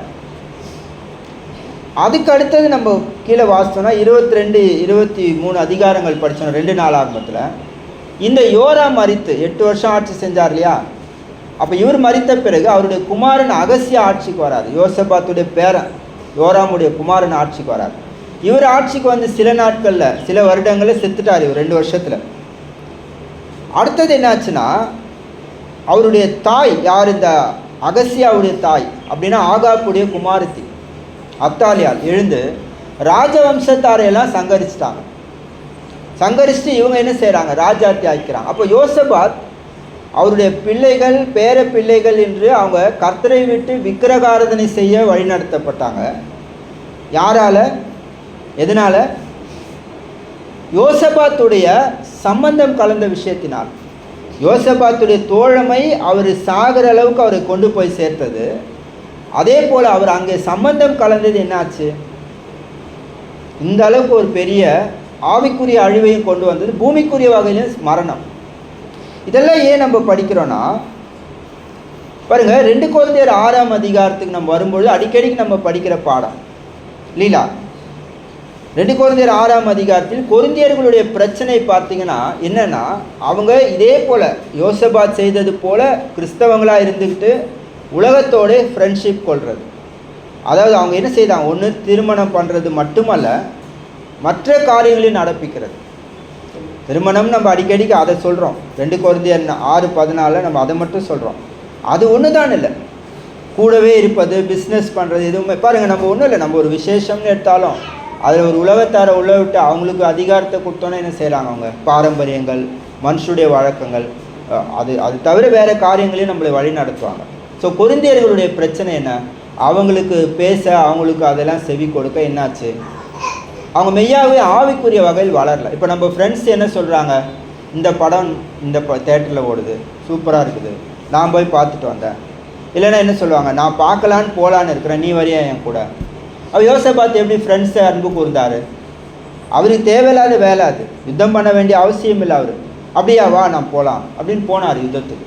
அதுக்கு அடுத்தது நம்ம கீழே வாசித்தோம்னா 22-23 அதிகாரங்கள் படித்தோம் 2 நாளாகமத்தில். இந்த யோராம் மரித்து 8 வருஷம் ஆட்சி செஞ்சார் இல்லையா? அப்போ இவர் மரித்த பிறகு அவருடைய குமாரன் அகசியா ஆட்சிக்கு வரார். யோசபாத்துடைய பேரன் யோராமுடைய குமாரன் ஆட்சிக்கு வரார். இவர் ஆட்சிக்கு வந்து சில நாட்களில் சில வருடங்களில் செத்துட்டார் இவர் 2 வருஷத்தில். அடுத்தது என்னாச்சுன்னா அவருடைய தாய் யார்? இந்த அகசியாவுடைய தாய் அப்படின்னா ஆகாப்புடைய குமாரத்தி அத்தாலியால் எழுந்து ராஜவம்சத்தாரையெல்லாம் சங்கரிச்சிட்டாங்க. சங்கரிச்சுட்டு இவங்க என்ன செய்கிறாங்க? ராஜாத்தி ஆக்கிறாங்க. அப்போ யோசபாத் அவருடைய பிள்ளைகள் பேர பிள்ளைகள் என்று அவங்க கர்த்தரை விட்டு விக்கிரகாராதனை செய்ய வழிநடத்தப்பட்டாங்க. யாரால? எதனால்? யோசபாத்துடைய சம்பந்தம் கலந்த விஷயத்தினால். யோசபாத்துடைய தோழமை அவர் சாகிற அளவுக்கு அவரை கொண்டு போய் சேர்த்தது. அதே போல் அவர் அங்கே சம்பந்தம் கலந்தது என்னாச்சு? இந்த அளவுக்கு ஒரு பெரிய ஆவிக்குரிய அழிவையும் கொண்டு வந்தது, பூமிக்குரிய வகையிலும் மரணம். இதெல்லாம் ஏன் நம்ம படிக்கிறோன்னா பாருங்கள், 2 கொரிந்தியர் 6ஆம் அதிகாரத்துக்கு நம்ம வரும்பொழுது அடிக்கடிக்கு நம்ம படிக்கிற பாடம் லீலா. 2 கொரிந்தியர் 6ஆம் அதிகாரத்தில் கொரிந்தியர்களுடைய பிரச்சனை பார்த்தீங்கன்னா என்னென்னா, அவங்க இதே போல் யோசபாத் செய்தது போல் கிறிஸ்தவங்களாக இருந்துக்கிட்டு உலகத்தோடு ஃப்ரெண்ட்ஷிப் கொள்வது. அதாவது அவங்க என்ன செய்தாங்க? ஒன்று திருமணம் பண்ணுறது மட்டுமல்ல, மற்ற காரியங்களையும் நடப்பிக்கிறது. திருமணம் நம்ம அடிக்கடிக்கு அதை சொல்கிறோம். 2 கொரிந்தியர் 6:14 நம்ம அதை மட்டும் சொல்கிறோம். அது ஒன்று தான் இல்லை, கூடவே இருப்பது, பிஸ்னஸ் பண்ணுறது, எதுவுமே பாருங்கள். நம்ம ஒன்றும் இல்லை, நம்ம ஒரு விசேஷம்னு எடுத்தாலும் அதில் ஒரு உலகத்தாரை உள்ள விட்டு அவங்களுக்கு அதிகாரத்தை கொடுத்தோன்னே என்ன செய்கிறாங்க? அவங்க பாரம்பரியங்கள், மனுஷனுடைய வழக்கங்கள், அது தவிர வேறு காரியங்களையும் நம்மளை வழி நடத்துவாங்க. ஸோ கொரிந்தியர்களுடைய பிரச்சனை என்ன? அவங்களுக்கு பேச, அவங்களுக்கு அதெல்லாம் செவி கொடுக்க என்னாச்சு? அவங்க மெய்யாகவே ஆவிக்குரிய வகையில் வளரல. இப்போ நம்ம ஃப்ரெண்ட்ஸ் என்ன சொல்கிறாங்க? இந்த படம் இந்த தேட்டரில் ஓடுது, சூப்பராக இருக்குது, நான் போய் பார்த்துட்டு வந்தேன். இல்லைன்னா என்ன சொல்லுவாங்க? நான் பார்க்கலான்னு போகலான்னு இருக்கிறேன், நீ வரியா என் கூட? அவர் யோசபாத் எப்படி ஃப்ரெண்ட்ஸை அன்பு கூர்ந்தார்? அவருக்கு தேவையில்லாத வேலை, அது யுத்தம் பண்ண வேண்டிய அவசியம் இல்லை. அவர் அப்படியா, வா நான் போகலாம் அப்படின்னு போனார் யுத்தத்துக்கு.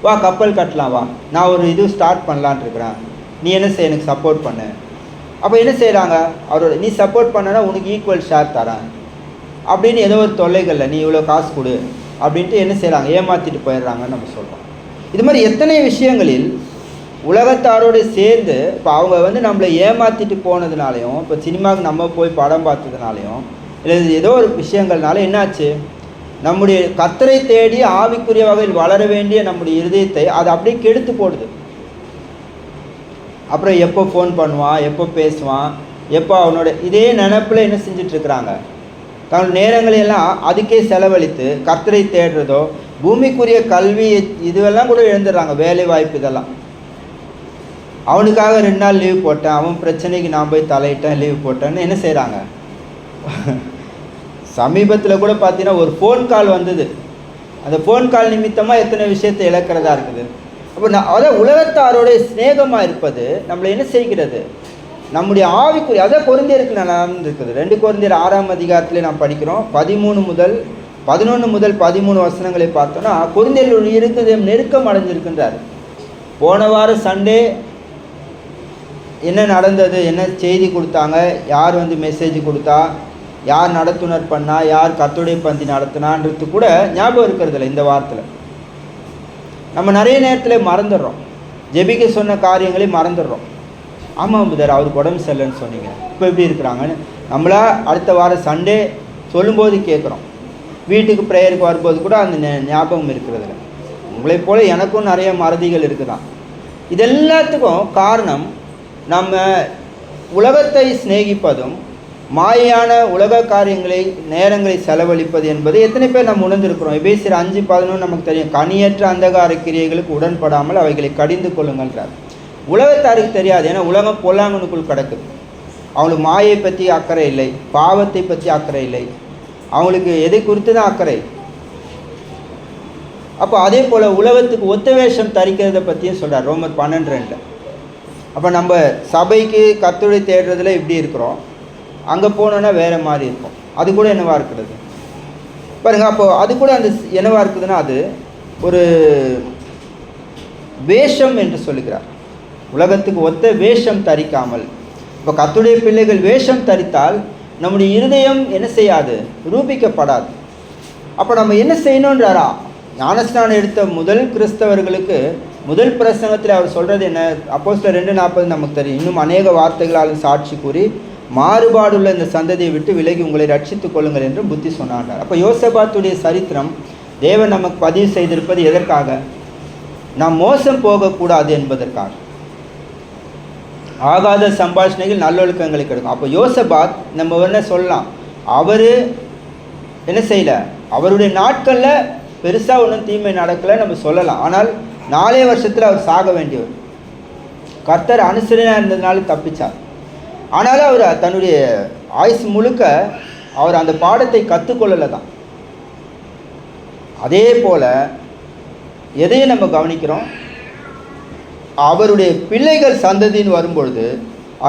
வா கப்பல் கட்டலாம், வா நான் ஒரு இது ஸ்டார்ட் பண்ணலான் இருக்கிறேன், நீ என்ன செய்ய, எனக்கு சப்போர்ட் பண்ணு. அப்போ என்ன செய்கிறாங்க? அவரோட நீ சப்போர்ட் பண்ணனா உனக்கு ஈக்குவல் ஷேர் தரேன் அப்படின்னு ஏதோ ஒரு தொல்லைகளில் நீ இவ்வளோ காசு கொடு அப்படின்ட்டு என்ன செய்கிறாங்க? ஏமாற்றிட்டு போயிடுறாங்கன்னு நம்ம சொல்கிறோம். இது மாதிரி எத்தனை விஷயங்களில் உலகத்தாரோடு சேர்ந்து இப்போ அவங்க நம்மளை ஏமாற்றிட்டு போனதுனாலையும், இப்போ சினிமாவுக்கு நம்ம போய் படம் பார்த்ததுனாலையும், இல்லை ஏதோ ஒரு விஷயங்கள்னால என்னாச்சு? நம்முடைய கர்த்தரை தேடி ஆவிக்குரிய வகையில் வளர வேண்டிய நம்முடைய இருதயத்தை அது அப்படியே கெடுத்து போடுது. அப்புறம் எப்போ ஃபோன் பண்ணுவான், எப்போ பேசுவான், எப்போ அவனோட இதே நினப்பில் என்ன செஞ்சிட்ருக்குறாங்க? தங்கள் நேரங்களையெல்லாம் அதுக்கே செலவழித்து கர்த்தரை தேடுறதோ, பூமிக்குரிய கல்வி இதுவெல்லாம் கூட இழந்துடுறாங்க. வேலை வாய்ப்பு இதெல்லாம். அவனுக்காக 2 நாள் லீவ் போட்டேன், அவன் பிரச்சனைக்கு நான் போய் தலையிட்டேன், லீவ் போட்டேன்னு என்ன செய்கிறாங்க? சமீபத்தில் கூட பார்த்தீங்கன்னா ஒரு ஃபோன் கால் வந்தது. அந்த ஃபோன் கால் நிமித்தமாக எத்தனை விஷயத்தை இழக்கிறதா இருக்குது. அப்போ அதான் உலகத்தாரோடைய ஸ்நேகமாக இருப்பது நம்மளை என்ன செய்கிறது? நம்முடைய ஆவிக்குரிய அதான் கொரிந்தியருக்கு நடந்துருக்குது. 2 கொரிந்தியர் 6ஆம் அதிகாரத்தில் நாம் படிக்கிறோம். 11 முதல் 13 வசனங்களை பார்த்தோன்னா கொரிந்தியர்கள் இருக்குது நெருக்கம் அடைஞ்சிருக்கின்றார். போன வாரம் சண்டே என்ன நடந்தது, என்ன செய்தி கொடுத்தாங்க, யார் மெசேஜ் கொடுத்தா, யார் நடத்துனர் பண்ணா, யார் கர்த்தருடைய பந்தி நடத்தினான்றது கூட ஞாபகம் இருக்கிறதில்ல. இந்த வாரத்தில் நம்ம நிறைய நேரத்தில் மறந்துடுறோம். ஜெபிக்க சொன்ன காரியங்களை மறந்துடுறோம். ஆமாம் புதர், அவருக்கு உடம்பு சரியில்லைன்னு சொன்னீங்க, இப்போ எப்படி இருக்கிறாங்கன்னு நம்மளா அடுத்த வாரம் சண்டே சொல்லும்போது கேட்குறோம். வீட்டுக்கு ப்ரேயருக்கு வரும்போது கூட அந்த ஞாபகம் இருக்கிறதில்ல. உங்களைப் போல எனக்கும் நிறைய மறதிகள் இருக்குதான். இது எல்லாத்துக்கும் காரணம் நம்ம உலகத்தை சிநேகிப்பதும் மாயான உலக காரியங்களை நேரங்களை செலவழிப்பது என்பது எத்தனை பேர் நம்ம உணர்ந்திருக்கிறோம். எபேசியர் 5:11 நமக்கு தெரியும். கனியற்ற அந்தகார கிரியைகளுக்கு உடன்படாமல் அவைகளை கடிந்து கொள்ளுங்கள்ன்றார். உலகத்தாருக்கு தெரியாது, ஏன்னா உலகம் பொல்லாங்கனுக்குள் கிடக்குது. அவங்களுக்கு மாயை பற்றி அக்கறை இல்லை, பாவத்தை பற்றி அக்கறை இல்லை, அவங்களுக்கு எதை குறித்து தான் அக்கறை. அப்போ அதே போல் உலகத்துக்கு ஒத்த வேஷம் தரிக்கிறத பற்றியும் சொல்கிறார் ரோமர் 12:2. அப்போ நம்ம சபைக்கு கர்த்தரை தேடுறதுல இப்படி இருக்கிறோம், அங்கே போனோன்னா வேறு மாதிரி இருக்கும். அது கூட என்னவா இருக்கிறது பாருங்கள். அப்போது அது கூட அந்த என்னவா இருக்குதுன்னா அது ஒரு வேஷம் என்று சொல்லுகிறார். உலகத்துக்கு ஒத்த வேஷம் தரிக்காமல். இப்போ கர்த்தருடைய பிள்ளைகள் வேஷம் தரித்தால் நம்முடைய இருதயம் என்ன செய்யாது, ரூபிக்கப்படாது. அப்போ நம்ம என்ன செய்யணுன்றாரா? ஞானஸ்நானம் எடுத்த முதல் கிறிஸ்தவர்களுக்கு முதல் பிரசங்கத்தில் அவர் சொல்கிறது என்ன? அப்போஸ்தலர் 2:40 நமக்கு தெரியும். இன்னும் அநேக வார்த்தைகளால் சாட்சி கூறி மாறுபாடுள்ள இந்த சந்ததியை விட்டு விலகி உங்களை ரட்சித்துக் கொள்ளுங்கள் என்று புத்தி சொன்னார். அப்போ யோசபாத்துடைய சரித்திரம் தேவன் நமக்கு பதிவு செய்திருப்பது எதற்காக? நாம் மோசம் போகக்கூடாது என்பதற்காக. ஆகாத சம்பாஷணைகள் நல்லொழுக்கங்களை கிடைக்கும். அப்போ யோசபாத் நம்ம என்ன சொல்லலாம், அவர் என்ன செய்யலை, அவருடைய நாட்களில் பெருசாக ஒன்றும் தீமை நடக்கலை நம்ம சொல்லலாம். ஆனால் 4 வருஷத்தில் அவர் சாக வேண்டியவர். கர்த்தர் அனுசரணையாக இருந்ததுனால தப்பிச்சார். ஆனாலும் அவர் தன்னுடைய ஆயுசு முழுக்க அவர் அந்த பாடத்தை கற்றுக்கொள்ளலை தான். அதே போல் எதையும் நம்ம கவனிக்கிறோம், அவருடைய பிள்ளைகள் சந்ததின்னு வரும்பொழுது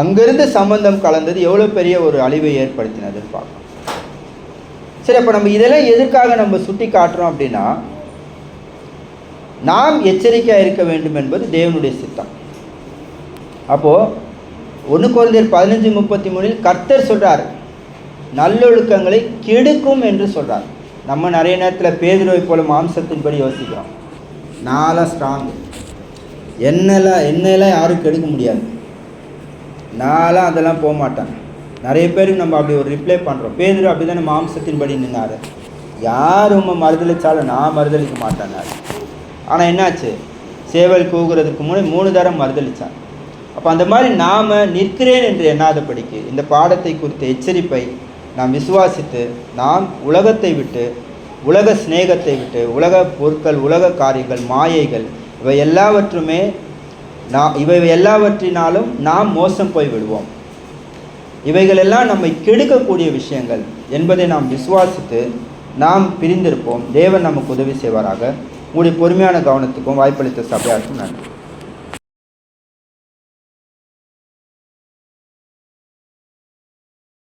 அங்கிருந்து சம்பந்தம் கலந்தது எவ்வளோ பெரிய ஒரு அழிவை ஏற்படுத்தினதுன்னு பார்க்கணும். சரி, அப்போ நம்ம இதெல்லாம் எதற்காக நம்ம சுட்டி காட்டுறோம் அப்படின்னா, நாம் எச்சரிக்கையாக இருக்க வேண்டும் என்பது தேவனுடைய சித்தம். அப்போது 1 கொரிந்தியர் 15:33 கர்த்தர் சொல்கிறார், நல்லொழுக்கங்களை கெடுக்கும் என்று சொல்கிறார். நம்ம நிறைய நேரத்தில் பேதுருவை போல மாம்சத்தின்படி யோசிக்கிறோம். நான்லாம் ஸ்ட்ராங்கு, என்னெல்லாம் யாரும் கெடுக்க முடியாது, நான்லாம் அதெல்லாம் போக மாட்டேன். நிறைய பேருக்கு நம்ம அப்படி ஒரு ரிப்ளை பண்ணுறோம். பேதுரு அப்படி தானே மாம்சத்தின்படி நின்னார். யார் உண்மை மறுதளித்தாலும் நான் மறுதளிக்க மாட்டேன்னாரு. ஆனால் என்னாச்சு, சேவல் கூகுறதுக்கு முன்னே 3 தரம் மறுதளித்தார். அப்போ அந்த மாதிரி நாம் நிற்கிறேன் என்று எண்ணாதபடிக்கு இந்த பாடத்தை குறித்த எச்சரிப்பை நாம் விசுவாசித்து நாம் உலகத்தை விட்டு, உலக சிநேகத்தை விட்டு, உலக பொருட்கள், உலக காரியங்கள், மாயைகள், இவை எல்லாவற்றினாலும் நாம் மோசம் போய் விடுவோம். இவைகளெல்லாம் நம்மை கெடுக்கக்கூடிய விஷயங்கள் என்பதை நாம் விசுவாசித்து நாம் பிரிந்திருப்போம். தேவன் நமக்கு உதவி செய்வாராக. உங்களுடைய பொறுமையான கவனத்துக்கும் வாய்ப்பளித்த சபையாருக்கும் நன்றி.